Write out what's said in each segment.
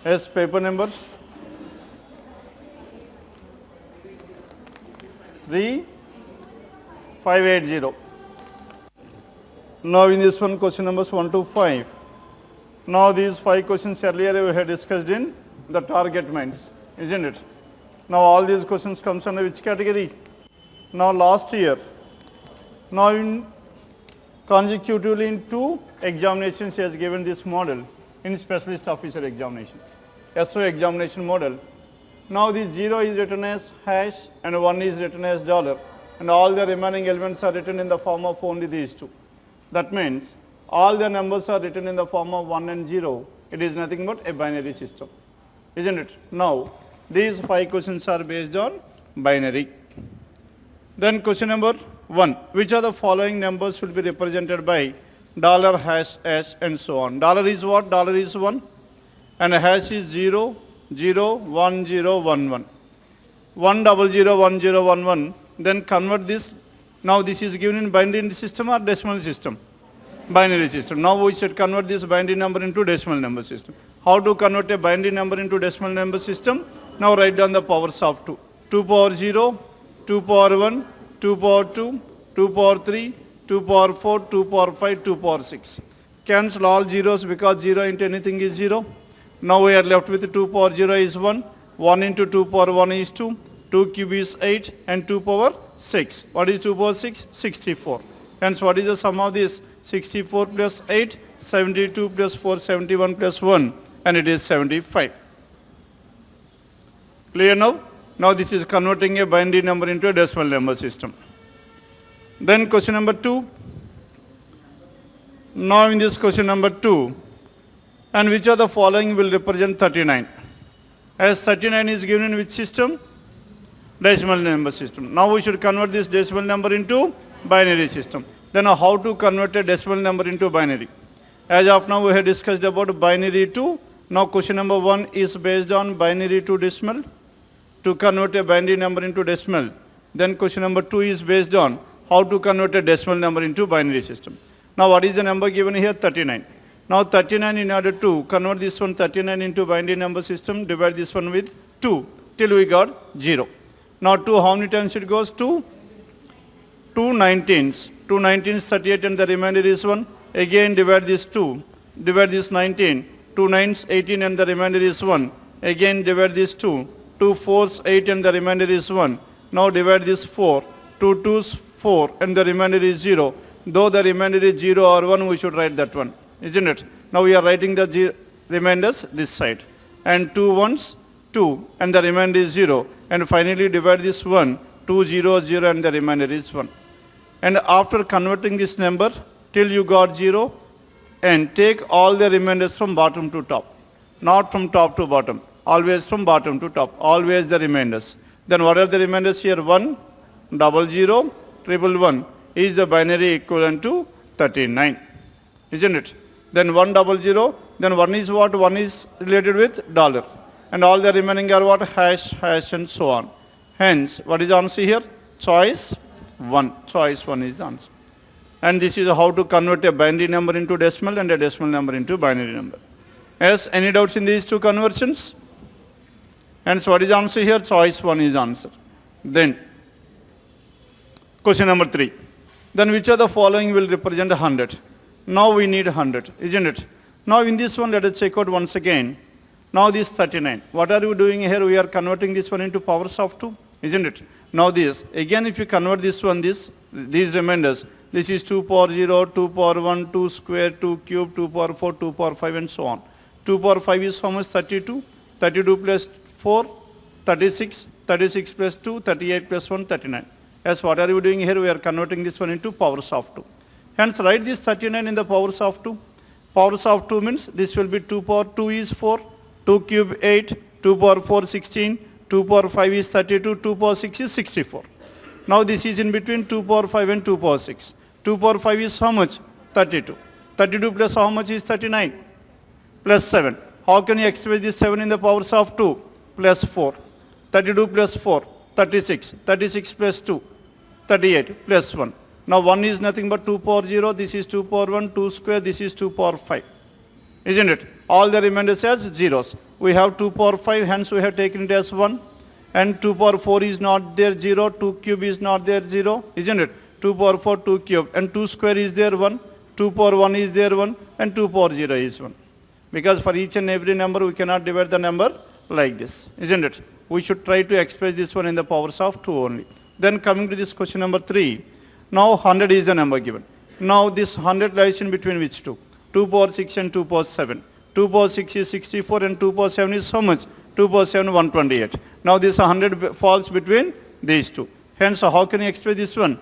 Yes, paper number 3580. Now in this one, question numbers 1 to 5. Now these 5 questions earlier we had discussed in the target minds, isn't it? Now all these questions comes under which category? Now last year, now in consecutively in 2 examinations he has given this model in specialist officer examination, SO examination model. Now the 0 is written as hash and 1 is written as dollar, and all the remaining elements are written in the form of only these 2. That means all the numbers are written in the form of 1 and 0. It is nothing but a binary system, isn't it? Now these 5 questions are based on binary. Then question number 1. Which of the following numbers will be represented by dollar hash hash and so on? Dollar is what? Dollar is 1 and hash is 0 0 1 0 1 1. 1 0 0 1 0 1 1. Then convert this. Now this is given in binary system or decimal system? Binary system. Now we should convert this binary number into decimal number system. How to convert a binary number into decimal number system? Now write down the powers of 2. 2 power 0, 2 power 1, 2 power 2, 2 power 3, 2 power 4, 2 power 5, 2 power 6. Cancel all zeros because 0 into anything is 0. Now we are left with 2 power 0 is 1, 1 into 2 power 1 is 2, 2 cube is 8 and 2 power 6. What is 2 power 6? 64. Hence what is the sum of this? 64 plus 8, 72 plus 4, 71 plus 1, and it is 75. Clear now? Now this is converting a binary number into a decimal number system. Then question number 2. Now in this question number 2, and which of the following will represent 39? As 39 is given in which system? Decimal number system. Now we should convert this decimal number into binary system. Then how to convert a decimal number into binary? As of now we have discussed about binary to. Now question number 1 is based on binary to decimal. To convert a binary number into decimal. Then question number 2 is based on how to convert a decimal number into binary system. Now what is the number given here? 39. Now 39, in order to convert this one 39 into binary number system, divide this one with 2 till we got 0. Now 2 how many times it goes? 2 19s. 2 19s 38 and the remainder is 1. Again divide this 2. Divide this 19. 2 9s 18 and the remainder is 1. Again divide this 2. 2 4s 8 and the remainder is 1. Now divide this 4. 2 2s 4 and the remainder is 0. Though the remainder is 0 or 1, we should write that one, isn't it? Now we are writing the remainders this side. And 2 1s 2 and the remainder is 0. And finally divide this 1. 2 0 0 and the remainder is 1. And after converting this number till you got 0, and take all the remainders from bottom to top. Not from top to bottom. Always from bottom to top. Always the remainders. Then what are the remainders here? 1 0 0 1 1 is the binary equivalent to 39. Isn't it? Then 1 0 0. Then 1 is what? 1 is related with dollar. And all the remaining are what? Hash, hash and so on. Hence, what is the answer here? Choice 1. Choice 1 is the answer. And this is how to convert a binary number into decimal and a decimal number into binary number. Yes, any doubts in these two conversions? Hence, what is the answer here? Choice 1 is the answer. Then, question number 3. Then which of the following will represent 100? Now we need 100, isn't it? Now in this one, let us check out once again. Now this 39. What are we doing here? We are converting this one into powers of 2, isn't it? Now this, again if you convert this one, these remainders, this is 2 power 0, 2 power 1, 2 square, 2 cube, 2 power 4, 2 power 5 and so on. 2 power 5 is how much? 32. 32 plus 4, 36. 36 plus 2, 38 plus 1, 39. Yes, what are we doing here? We are converting this one into powers of 2. Hence write this 39 in the powers of 2. Powers of 2 means this will be 2 power 2 is 4, 2 cube 8, 2 power 4 16, 2 power 5 is 32, 2 power 6 is 64. Now this is in between 2 power 5 and 2 power 6. 2 power 5 is how much? 32. 32 plus how much is 39? Plus 7. How can you express this 7 in the powers of 2? Plus 4. 32 plus 4, 36. 36 plus 2, 38 plus 1. Now 1 is nothing but 2 power 0. This is 2 power 1, 2 square. This is 2 power 5. isn't it? All the remainders as zeros. We have 2 power 5, hence we have taken it as 1. And 2 power 4 is not there, 0. 2 cube is not there, 0, isn't it? 2 power 4, 2 cube. And 2 square is there, 1. 2 power 1 is there, 1. And 2 power 0 is 1. Because for each and every number, we cannot divide the number like this, isn't it? We should try to express this one in the powers of 2 only. Then coming to this question number 3. Now 100 is the number given. Now this 100 lies in between which two? 2 power 6 and 2 power 7. 2 power 6 is 64 and 2 power 7 is how much? 2 power 7, 128. Now this 100 falls between these two. Hence, how can you express this one?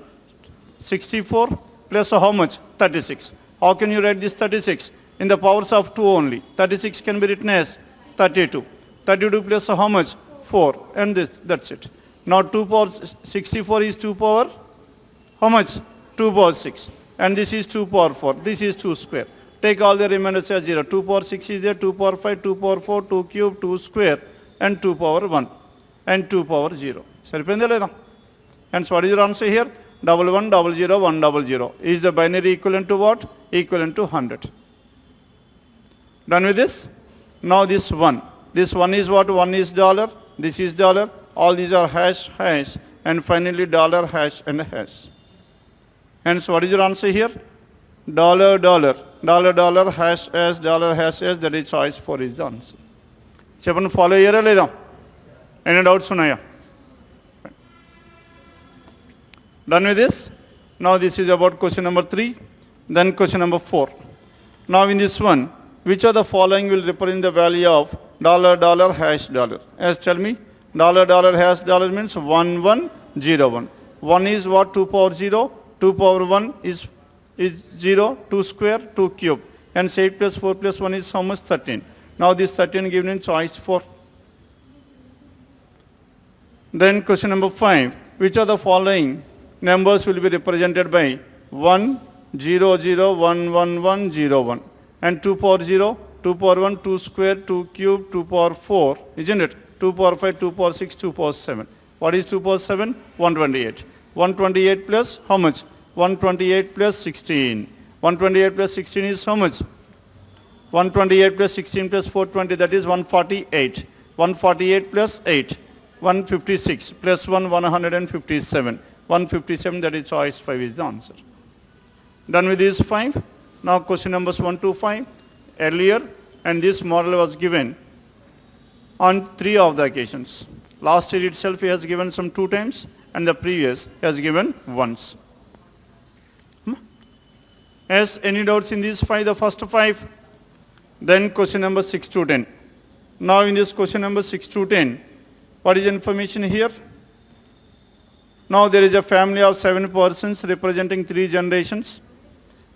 64 plus how much? 36. How can you write this 36? In the powers of 2 only. 36 can be written as 32. 32 plus how much? 4. And that's it. Now 2 power 64 is 2 power how much? 2 power 6. And this is 2 power 4. This is 2 square. Take all the remainders as 0. 2 power 6 is there, 2 power 5, 2 power 4, 2 cube, 2 square, and 2 power 1, and 2 power 0. Hence, what is your answer here? 1100 is the binary equivalent to what? Equivalent to 100. Done with this? Now this 1. This 1 is what? 1 is dollar. This is dollar. All these are hash, hash, and finally dollar, hash, and hash. Hence, what is your answer here? Dollar, dollar, dollar, dollar, hash, s, dollar, hash, s. That is choice 4 is the answer. Cheppan follow here leda? Any doubts unnaya? Done with this? Now this is about question number 3. Then question number 4. Now in this one, which of the following will represent the value of dollar, dollar, hash, dollar? As tell me, dollar, dollar, hash, dollar means 1101. 1 is what? 2 power 0. 2 power 1 is 0. 2 square, 2 cube. And 8 plus 4 plus 1 is how much? 13. Now this 13 given in choice 4. Then question number 5. Which of the following numbers will be represented by 1, 0, 0, 1, 1, 1, 0, 1. And 2 power 0, 2 power 1, 2 square, 2 cube, 2 power 4, isn't it? 2 power 5, 2 power 6, 2 power 7. What is 2 power 7? 128. 128 plus how much? 128 plus 16. 128 plus 16 is how much? 128 plus 16 plus 420, that is 148. 148 plus 8, 156 plus 1, 157. 157, that is choice 5 is the answer. Done with these 5. Now question numbers 1 to 5. Earlier, and this model was given on 3 of the occasions. Last year itself he has given some 2 times, and the previous he has given once. Has any doubts in these 5, the first 5? Then question number 6 to 10. Now in this question number 6 to 10, what is the information here? Now there is a family of 7 persons representing 3 generations,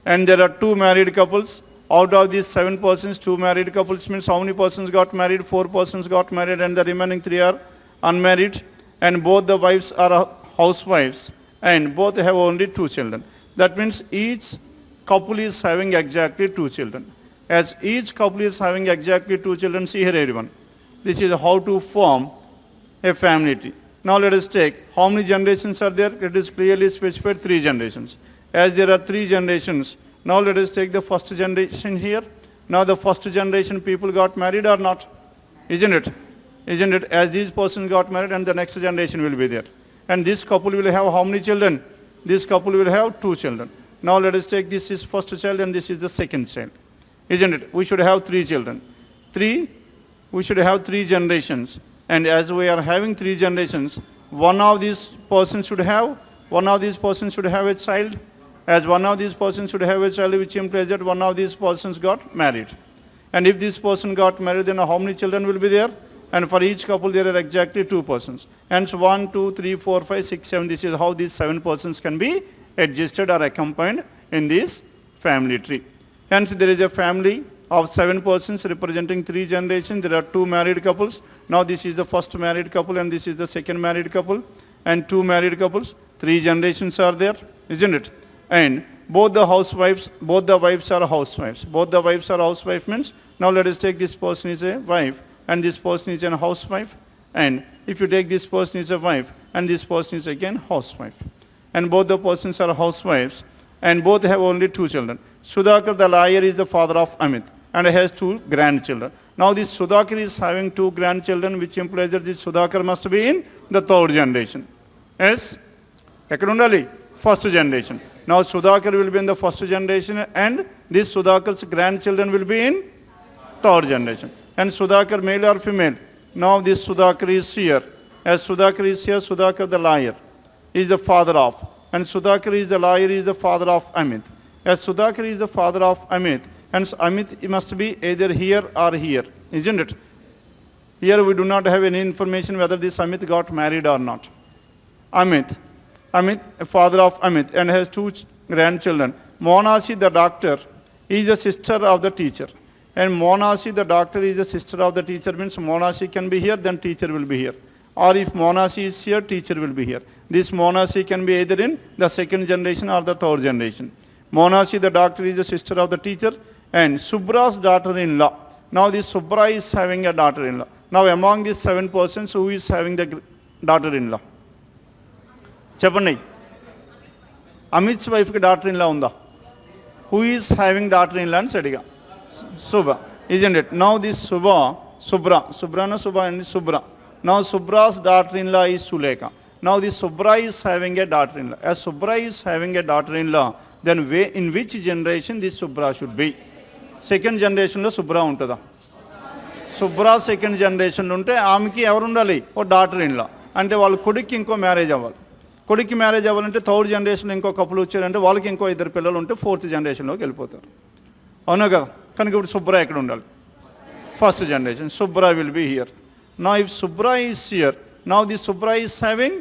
and there are 2 married couples. Out of these 7 persons, 2 married couples means how many persons got married? 4 persons got married, and the remaining 3 are unmarried, and both the wives are housewives, and both have only 2 children. That means each couple is having exactly 2 children. As each couple is having exactly 2 children, see here everyone, this is how to form a family tree. Now let us take how many generations are there? It is clearly specified 3 generations. As there are 3 generations, now let us take the first generation here. Now the first generation people got married or not? Isn't it? Isn't it? As these persons got married, and the next generation will be there. And this couple will have how many children? This couple will have 2 children. Now let us take this is first child and this is the second child. Isn't it? We should have 3 children. We should have 3 generations. And as we are having 3 generations, one of these persons should have a child. As one of these persons should have a child, which implies that one of these persons got married. And if this person got married, then how many children will be there? And for each couple, there are exactly 2 persons. Hence 1, 2, 3, 4, 5, 6, 7. This is how these 7 persons can be adjusted or accompanied in this family tree. Hence there is a family of 7 persons representing 3 generations. There are 2 married couples. Now this is the first married couple and this is the second married couple. And 2 married couples. 3 generations are there, isn't it? And both the wives are housewives. Both the wives are housewife means, now let us take this person is a wife and this person is a housewife. And if you take this person is a wife and this person is again housewife. And both the persons are housewives and both have only 2 children. Sudhakar the lawyer is the father of Amit. and has 2 grandchildren. Now this Sudhakar is having 2 grandchildren, which implies that this Sudhakar must be in the 3rd generation. Yes? Ekadundali? 1st generation. Now Sudhakar will be in the 1st generation and this Sudhakar's grandchildren will be in 3rd generation. And Sudhakar male or female? Now this Sudhakar is here. As Sudhakar is here, Sudhakar the liar is the father of. And Sudhakar is the liar is the father of Amit. As Sudhakar is the father of Amit, hence Amit must be either here or here, isn't it? Here we do not have any information whether this Amit got married or not. Amit, father of Amit, and has 2 grandchildren. Monasi the doctor is the sister of the teacher. And Monasi the doctor is the sister of the teacher means Monasi can be here, then teacher will be here. Or if Monasi is here, teacher will be here. This Monasi can be either in the 2nd generation or the 3rd generation. Monasi the doctor is the sister of the teacher and Subra's daughter-in-law. Now this Subra is having a daughter-in-law. Now among these 7 persons, who is having the daughter-in-law? Chapandi. Amit's wife ki daughter-in-law unda. Who is having daughter-in-law and Sadiga? Subha, isn't it? Now this Subra, and Subra. Now Subra's daughter-in-law is Suleka. Now this Subra is having a daughter-in-law. As Subra is having a daughter-in-law, then in which generation this Subra should be? 2nd generation lo Subra untada. Subra 2nd generation lo unte ఆమెకి ఎవరు ఉండాలి? ఓ daughter-in-law. అంటే వాళ్ళ కొడుక్కి ఇంకో marriage అవ్వాలి. కొడుక్కి marriage అవ్వాలంటే 3rd generation ఇంకో కపుల్ వచ్చారంటే వాళ్ళకి ఇంకో 2 పిల్లలు ఉంటే 4th generation లోకి వెళ్ళిపోతారు. అవునా కదా? కనుక ఇప్పుడు Subra ఎక్కడ ఉండాలి? 1st generation. Subra will be here. Now if Subra is here, now this Subra is having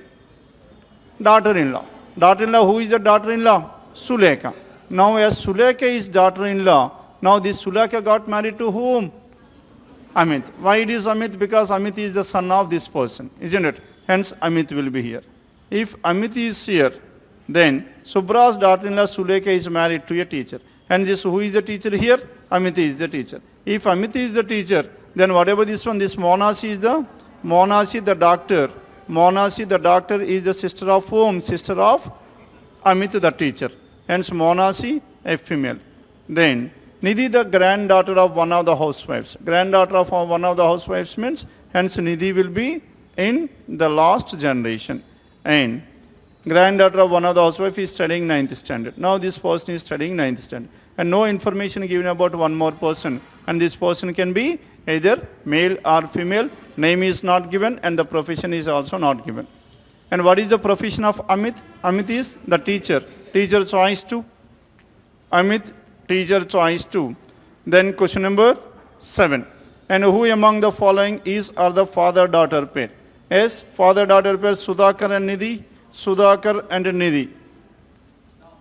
daughter-in-law. Daughter-in-law, who is the daughter-in-law? Suleka. Now as Suleka is daughter-in-law, now this Suleka got married to whom? Amit. Why it is Amit? Because Amit is the son of this person, isn't it? Hence Amit will be here. If Amit is here, then Subra's daughter-in-law Suleka is married to a teacher. And this who is the teacher here? Amit is the teacher. If Amit is the teacher, then whatever this one, this Monasi is the the doctor. Monasi the doctor is the sister of whom? Sister of Amit the teacher. Hence Monasi a female. Then Nidhi the granddaughter of one of the housewives. Granddaughter of one of the housewives means hence Nidhi will be in the last generation. And granddaughter of one of the housewives is studying 9th standard. Now this person is studying 9th standard. And no information given about one more person. And this person can be either male or female. Name is not given and the profession is also not given. And what is the profession of Amit? Amit is the teacher. Teacher choice 2. Amit, teacher choice 2. Then question number 7. And who among the following is or the father-daughter pair? Yes, father-daughter pair Sudhakar and Nidhi. Sudhakar and Nidhi.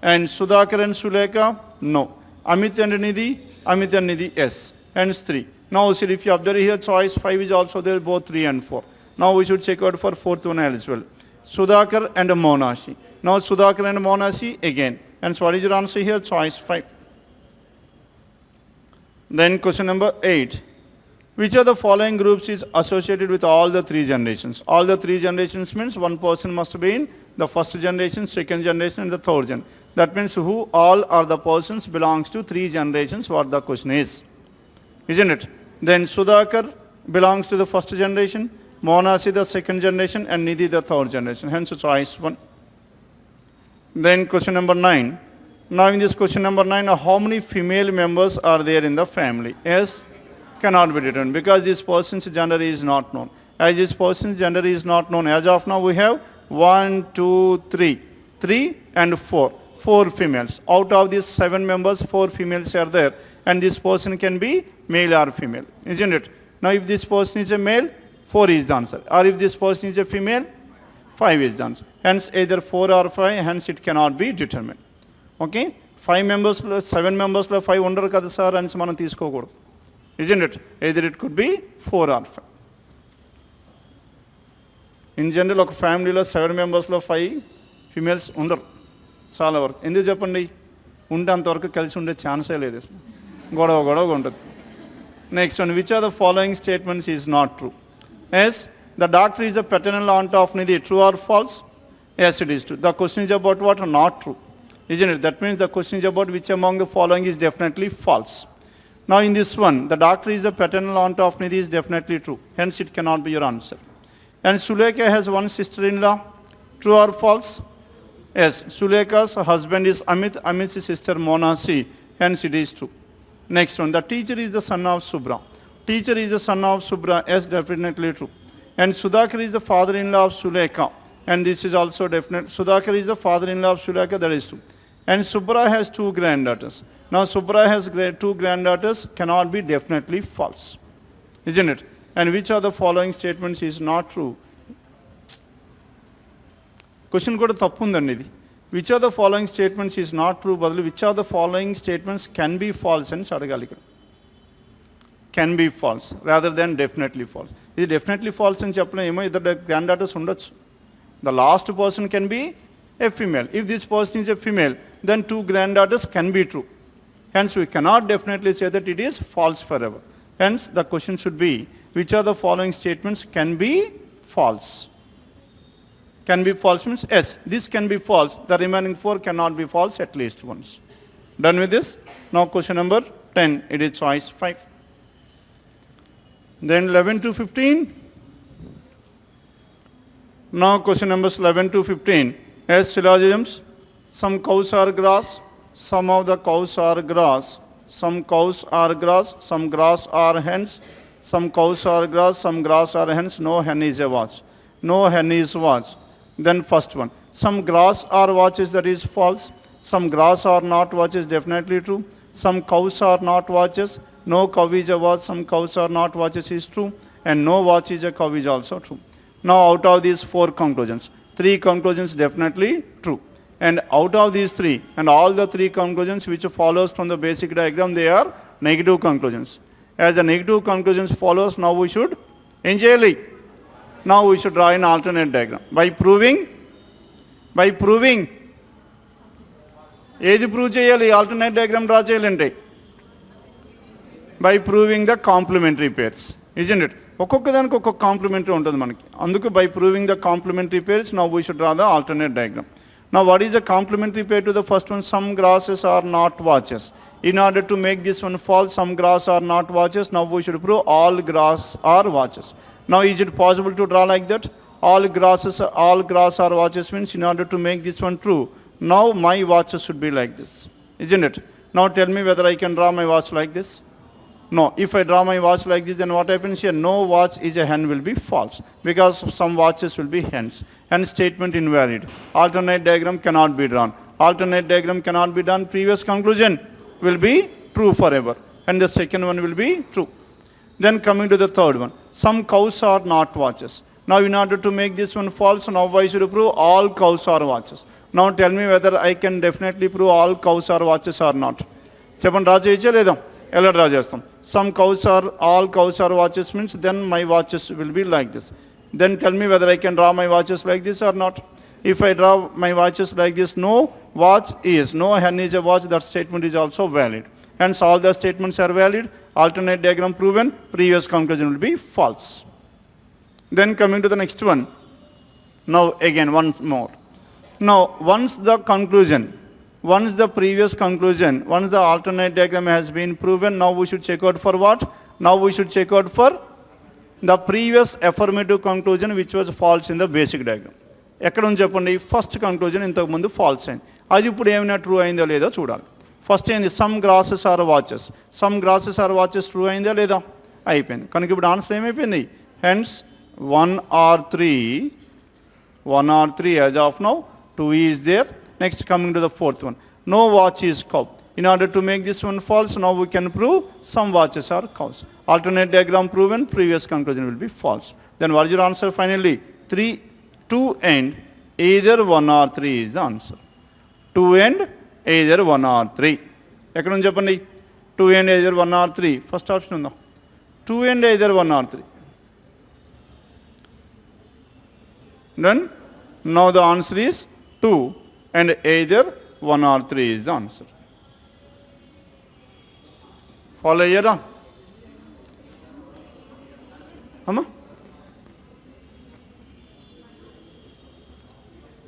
And Sudhakar and Suleka? No. Amit and Nidhi? Amit and Nidhi, yes. Hence 3. Now see if you observe here, choice 5 is also there, both 3 and 4. Now we should check out for 4th one as well. Sudhakar and Monasi. Now Sudhakar and Monasi again. And so what is your answer here? Choice 5. Then question number 8. Which of the following groups is associated with all the 3 generations? All the 3 generations means one person must be in the 1st generation, 2nd generation and the 3rd generation. That means who all are the persons belongs to 3 generations, what the question is. Isn't it? Then Sudhakar belongs to the 1st generation, Monasi the 2nd generation and Nidhi the 3rd generation. Hence choice 1. Then question number 9. Now in this question number 9, how many female members are there in the family? Yes, cannot be determined because this person's gender is not known. As this person's gender is not known, as of now we have 1, 2, 3. 3 and 4. 4 females. Out of these 7 members, 4 females are there. And this person can be male or female, isn't it? Now if this person is a male, 4 is the answer. Or if this person is a female, 5 is the answer. Hence either 4 or 5, hence it cannot be determined. Okay? 5 members, 7 members, 5 under kada sir, and manam teeskokudu. Isn't it? Either it could be 4 or 5. In general, ఒక ఫ్యామిలీలో 7 మెంబర్స్లో 5 females ఉండరు చాలా వరకు. ఎందుకు చెప్పండి? ఉంటే అంతవరకు కలిసి ఉండే ఛాన్సే లేదు అసలు. గొడవ ఉంటుంది. Next one, which of the following statements is not true? Yes, the doctor is a paternal aunt of Nidhi. True or false? Yes, it is true. The question is about what? Not true. Isn't it? That means the question is about which among the following is definitely false. Now in this one, the doctor is the paternal aunt of Nidhi is definitely true. Hence it cannot be your answer. And Sulekha has one sister-in-law. True or false? Yes. Sulekha's husband is Amit. Amit's sister Monasi. Hence it is true. Next one. The teacher is the son of Subra. Teacher is the son of Subra. Yes, definitely true. And Sudhakar is the father-in-law of Sulekha. And this is also definite. Sudhakar is the father-in-law of Sulekha. That is true. And Subra has two granddaughters. Now Subra has two granddaughters cannot be definitely false. Isn't it? And which of the following statements is not true? Question kuda tappu undandi idi. Which of the following statements is not true? Badalu which of the following statements can be false and adagali ikkada. Can be false rather than definitely false. Is definitely false and cheppalem emo iddaru granddaughters undochu. The last person can be a female. If this person is a female, then two granddaughters can be true. Hence we cannot definitely say that it is false forever. Hence the question should be, which of the following statements can be false? Can be false means yes, this can be false. The remaining four cannot be false at least once. Done with this? Now question number 10, it is choice 5. Then 11 to 15. Now question numbers 11 to 15. As syllogisms, some cows are grass, some of the cows are grass, some cows are grass, some grass are hens, some cows are grass, some grass are hens, no hen is a watch. No hen is watch. Then first one, some grass are watches, that is false. Some grass are not watches, definitely true. Some cows are not watches, no cow is a watch, some cows are not watches is true. And no watch is a cow is also true. Now out of these four conclusions, three conclusions definitely true. And out of these three, and all the three conclusions which follows from the basic diagram, they are negative conclusions. As the negative conclusions follows, now we should enjoy. Now we should draw an alternate diagram. By proving, ఏది prove చేయాలి alternate diagram draw చేయాలంటే? By proving the complementary pairs, isn't it? ఒక్కొక్క దానికి ఒక్కొక్క complementary ఉంటుంది మనకి. అందుకు by proving the complementary pairs, now we should draw the alternate diagram. Now what is a complementary pair to the first one? Some grasses are not watches. In order to make this one false, some grass are not watches. Now we should prove all grass are watches. Now is it possible to draw like that? All grass are watches means in order to make this one true, now my watches should be like this, isn't it? Now tell me whether I can draw my watch like this. No, if I draw my watch like this, then what happens here? No watch is a hen will be false because some watches will be hens. Hence statement invalid. Alternate diagram cannot be drawn. Alternate diagram cannot be done. Previous conclusion will be true forever. And the second one will be true. Then coming to the third one. Some cows are not watches. Now in order to make this one false, now I should prove all cows are watches. Now tell me whether I can definitely prove all cows are watches or not. Chepan draw cheyachcha ledha? Ela draw chestam. Some cows are, all cows are watches means then my watches will be like this. Then tell me whether I can draw my watches like this or not. If I draw my watches like this, no watch is, no hen is a watch, that statement is also valid. Hence all the statements are valid. Alternate diagram proven, previous conclusion will be false. Then coming to the next one. Now again once more. Now once the previous conclusion, once the alternate diagram has been proven, now we should check out for what? Now we should check out for the previous affirmative conclusion which was false in the basic diagram. ఎక్కడ ఉంది చెప్పండి? First conclusion ఇంతకుముందు falls అయింది, అది ఇప్పుడు ఏమైనా true అయిందో లేదో చూడాలి. ఫస్ట్ ఏంది? Some grasses are watches. Some grasses are watches true అయిందా లేదా? అయిపోయింది. కనుక ఇప్పుడు ఆన్సర్ ఏమైపోయింది? Hence 1 or 3 as of now, 2 is there. Next coming to the fourth one. No watch is cow. In order to make this one false, now we can prove some watches are cows. Alternate diagram proven, previous conclusion will be false. Then what is your answer finally? 2 and either 1 or 3 is the answer. 2 and either 1 or 3. ఎక్కడ ఉంది చెప్పండి? 2 and either 1 or 3. First option ఉందా? 2 and either 1 or 3. Then now the answer is 2 and either 1 or 3 is the answer. Follow అయ్యారా అమ్మా?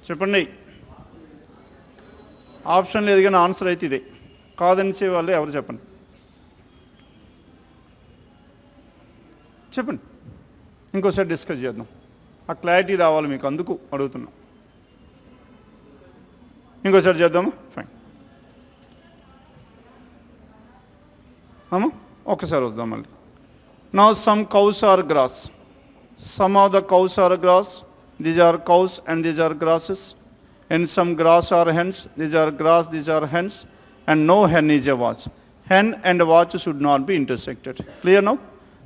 చెప్పండి. Option లేదు కానీ answer అయితే ఇదే. కాదని వాళ్ళు ఎవరు చెప్పండి? చెప్పండి, ఇంకోసారి డిస్కస్ చేద్దాం. ఆ క్లారిటీ రావాలి మీకు, అందుకు అడుగుతున్నాం. ఇంకోసారి చేద్దామా? ఫైన్ అమ్మా, ఒక్కసారి వద్దాం మళ్ళీ. Now some cows are grass. Some of the cows are grass. These are cows and these are grasses. And some grass are hens. These are grass, these are hens. And no hen is a watch. Hen and watch should not be intersected. Clear now?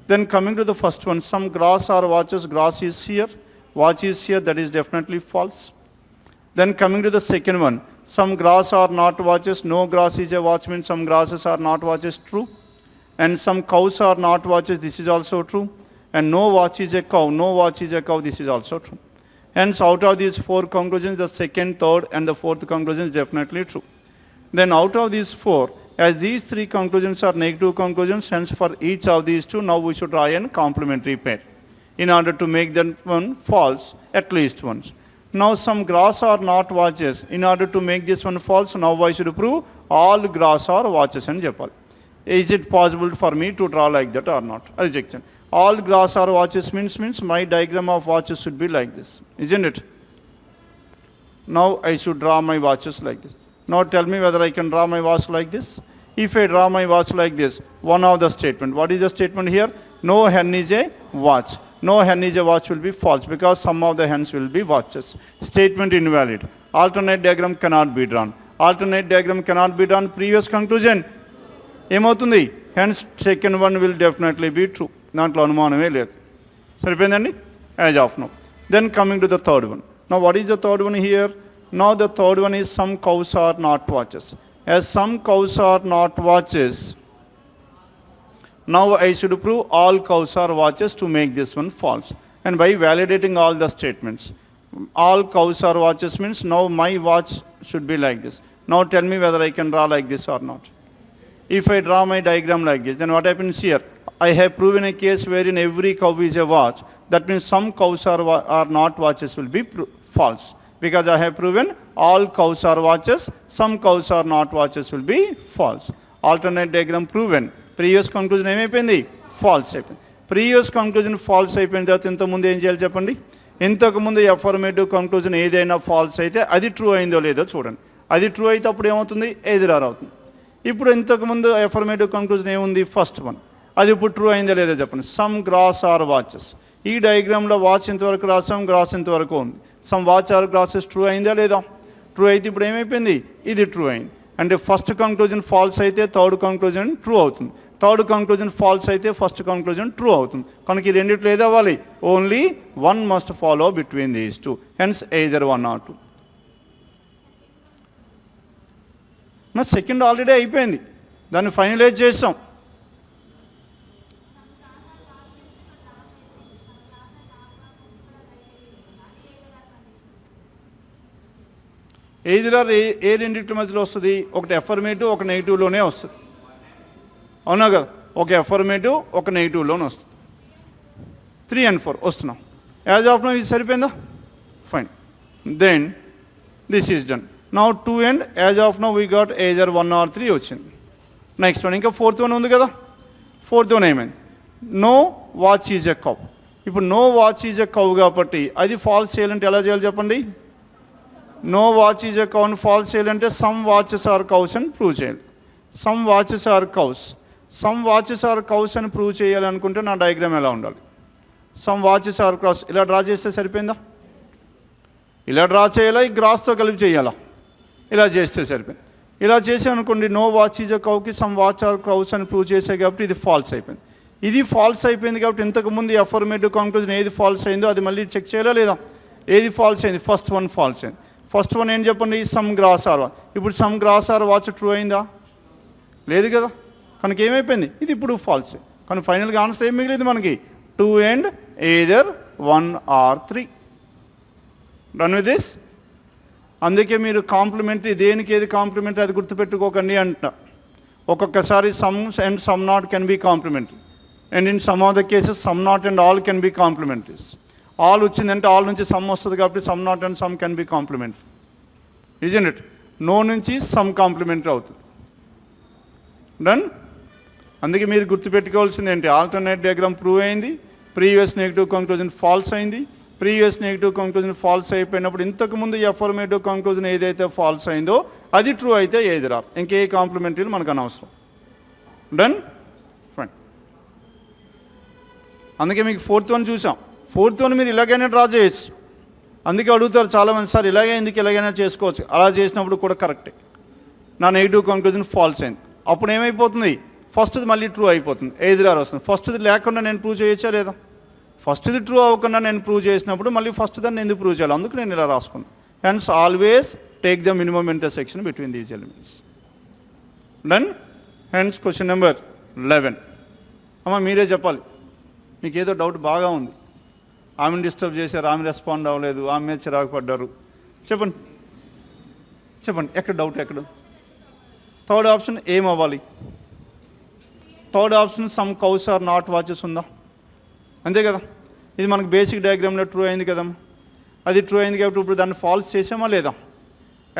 Then coming to the first one, some grass are watches. Grass is here, watch is here. That is definitely false. Then coming to the second one, some grass are not watches. No grass is a watch means some grasses are not watches. True. And some cows are not watches. This is also true. And no watch is a cow. No watch is a cow. This is also true. Hence, out of these four conclusions, the second, third, and the fourth conclusion is definitely true. Then out of these four, as these three conclusions are negative conclusions, hence for each of these two, now we should try a complementary pair in order to make that one false at least once. Now some grass are not watches. In order to make this one false, now I should prove all grass are watches and Japal. Is it possible for me to draw like that or not? Rejection. All grass are watches means my diagram of watches should be like this, isn't it? Now I should draw my watches like this. Now tell me whether I can draw my watch like this. If I draw my watch like this, one of the statement. What is the statement here? No hen is a watch. No hen is a watch will be false because some of the hens will be watches. Statement invalid. Alternate diagram cannot be drawn. Alternate diagram cannot be drawn. Previous conclusion. ఏమవుతుంది? Hence second one will definitely be true. దాంట్లో అనుమానమే లేదు. సరిపోయిందండి? As of now. Then coming to the third one. Now what is the third one here? Now the third one is some cows are not watches. As some cows are not watches, now I should prove all cows are watches to make this one false. And by validating all the statements, all cows are watches means now my watch should be like this. Now tell me whether I can draw like this or not. If I draw my diagram like this, then what happens here? I have proven a case wherein every cow is a watch. That means some cows are not watches will be false. Because I have proven all cows are watches, some cows are not watches will be false. Alternate diagram proven. Previous conclusion ఏమైపోయింది? False అయిపోయింది. Previous conclusion false అయిపోయిన తర్వాత ఇంతకుముందు ఏం చేయాలి చెప్పండి? ఇంతకుముందు affirmative conclusion ఏదైనా ఫాల్స్ అయితే అది ట్రూ అయిందో లేదో చూడండి. అది ట్రూ అయితే అప్పుడు ఏమవుతుంది? ఎదురారు అవుతుంది. ఇప్పుడు ఇంతకుముందు అఫర్మేటివ్ కంక్లూజన్ ఏముంది? First one. అది ఇప్పుడు ట్రూ అయిందా లేదా చెప్పండి. Some grass are watches. ఈ డయాగ్రామ్లో వాచ్ ఇంతవరకు రాసాం, గ్రాస్ ఇంతవరకు ఉంది. Some watch are grasses true అయిందా లేదా? ట్రూ అయితే ఇప్పుడు ఏమైపోయింది? ఇది ట్రూ అయింది. అంటే ఫస్ట్ కంక్లూజన్ ఫాల్స్ అయితే థర్డ్ కంక్లూజన్ ట్రూ అవుతుంది. థర్డ్ కంక్లూజన్ ఫాల్స్ అయితే ఫస్ట్ కంక్లూజన్ ట్రూ అవుతుంది. కనుక ఈ రెండిట్లో ఏది అవ్వాలి? Only one must follow between these two. Hence either one or two. మరి సెకండ్ ఆల్రెడీ అయిపోయింది, దాన్ని ఫైనలైజ్ చేసాం. ఎయిదర్ ఏ రెండింటి మధ్యలో వస్తుంది? ఒకటి అఫర్మేటివ్, ఒక నెగిటివ్లోనే వస్తుంది. అవునా కదా? ఒక అఫర్మేటివ్, ఒక నెగిటివ్లోనే వస్తుంది. 3 and 4 వస్తున్నాం. యాజ్ ఆఫ్ నౌ ఇది సరిపోయిందా? Fine. Then this is done. Now 2 and as of now we got either 1 or 3 వచ్చింది. నెక్స్ట్ వన్ ఇంకా ఫోర్త్ వన్ ఉంది కదా. ఫోర్త్ వన్ ఏమైంది? No watch is a cow. ఇప్పుడు no watch is a cow కాబట్టి అది ఫాల్స్ చేయాలంటే ఎలా చేయాలి చెప్పండి? No watch is a cow అని ఫాల్స్ చేయాలంటే సమ్ వాచెస్ ఆర్ కౌస్ అని ప్రూవ్ చేయాలి. Some watches are cows. Some watches are cows అని ప్రూవ్ చేయాలనుకుంటే నా డయాగ్రామ్ ఎలా ఉండాలి? సమ్ వాచెస్ ఆర్ కౌస్ ఇలా డ్రా చేస్తే సరిపోయిందా? ఇలా డ్రా చేయాలా? ఈ గ్రాస్తో కలిపి చేయాలా? ఇలా చేస్తే సరిపోయింది. ఇలా చేసామనుకోండి, నో వాచ్ ఈజ్ ఎ కౌకి సమ్ వాచ్ ఆర్ కౌస్ అని ప్రూవ్ చేసాయి కాబట్టి ఇది ఫాల్స్ అయిపోయింది. ఇది ఫాల్స్ అయిపోయింది కాబట్టి ఇంతకుముందు అఫర్మేటివ్ కంక్లూజన్ ఏది ఫాల్స్ అయిందో అది మళ్ళీ చెక్ చేయాలా లేదా? ఏది ఫాల్స్ అయింది? ఫస్ట్ వన్ ఫాల్స్ అయింది. ఫస్ట్ వన్ ఏం చెప్పండి? Some grass are watch. ఇప్పుడు some grass are watch true అయిందా? లేదు కదా. కనుక ఏమైపోయింది? ఇది ఇప్పుడు ఫాల్స్. కానీ ఫైనల్గా ఆన్సర్ ఏం మిగిలింది మనకి? 2 and either 1 or 3. Done with this. అందుకే మీరు కాంప్లిమెంటరీ దేనికి ఏది కాంప్లిమెంటరీ అది గుర్తుపెట్టుకోకండి అంట. ఒక్కొక్కసారి some and some not can be complementary, and in some of the cases some not and all can be complementaries. All వచ్చిందంటే ఆల్ నుంచి సమ్ వస్తుంది కాబట్టి some not and some can be complementary, isn't it? No నుంచి some complementary అవుతుంది. Done. అందుకే మీరు గుర్తుపెట్టుకోవాల్సింది ఏంటి? ఆల్టర్నేట్ డయాగ్రామ్ ప్రూవ్ అయింది, ప్రీవియస్ నెగిటివ్ కంక్లూజన్ ఫాల్స్ అయింది. ప్రీవియస్ నెగిటివ్ కంక్లూజన్ ఫాల్స్ అయిపోయినప్పుడు ఇంతకుముందు అఫర్మేటివ్ కంక్లూజన్ ఏదైతే ఫాల్స్ అయిందో అది ట్రూ అయితే ఏది రాదు. ఇంకే కాంప్లిమెంటరీలు మనకు అనవసరం. Done fine. అందుకే మీకు 4th వన్ చూసాం. 4th వన్ మీరు ఇలాగైనా డ్రా చేయొచ్చు. అందుకే అడుగుతారు చాలామంది, సార్ ఇలాగే ఎందుకు ఇలాగైనా చేసుకోవచ్చు. అలా చేసినప్పుడు కూడా కరెక్టే. నా నెగిటివ్ కంక్లూజన్ ఫాల్స్ అయింది. అప్పుడు ఏమైపోతుంది, ఫస్ట్ది మళ్ళీ ట్రూ అయిపోతుంది, ఏది రారు వస్తుంది. ఫస్ట్ది లేకుండా నేను ప్రూవ్ చేయొచ్చా లేదా? ఫస్ట్ది ట్రూ అవ్వకుండా నేను ప్రూవ్ చేసినప్పుడు మళ్ళీ ఫస్ట్ దాన్ని ఎందుకు ప్రూవ్ చేయాలి? అందుకు నేను ఇలా రాసుకున్నాను. Hence always take the minimum intersection between these elements. Done. Hence question number 11. అమ్మ మీరే చెప్పాలి, మీకు ఏదో డౌట్ బాగా ఉంది. ఆమెను డిస్టర్బ్ చేశారు, ఆమె రెస్పాండ్ అవ్వలేదు, ఆమె మీద చిరాకు పడ్డారు. చెప్పండి చెప్పండి, ఎక్కడ డౌట్ ఎక్కడ? థర్డ్ ఆప్షన్ ఏం అవ్వాలి? Third option some cows are not watches ఉందా? అంతే కదా. ఇది మనకు బేసిక్ డయాగ్రామ్లో ట్రూ అయింది కదమ్మా. అది ట్రూ అయింది కాబట్టి ఇప్పుడు దాన్ని ఫాల్స్ చేసామా లేదా?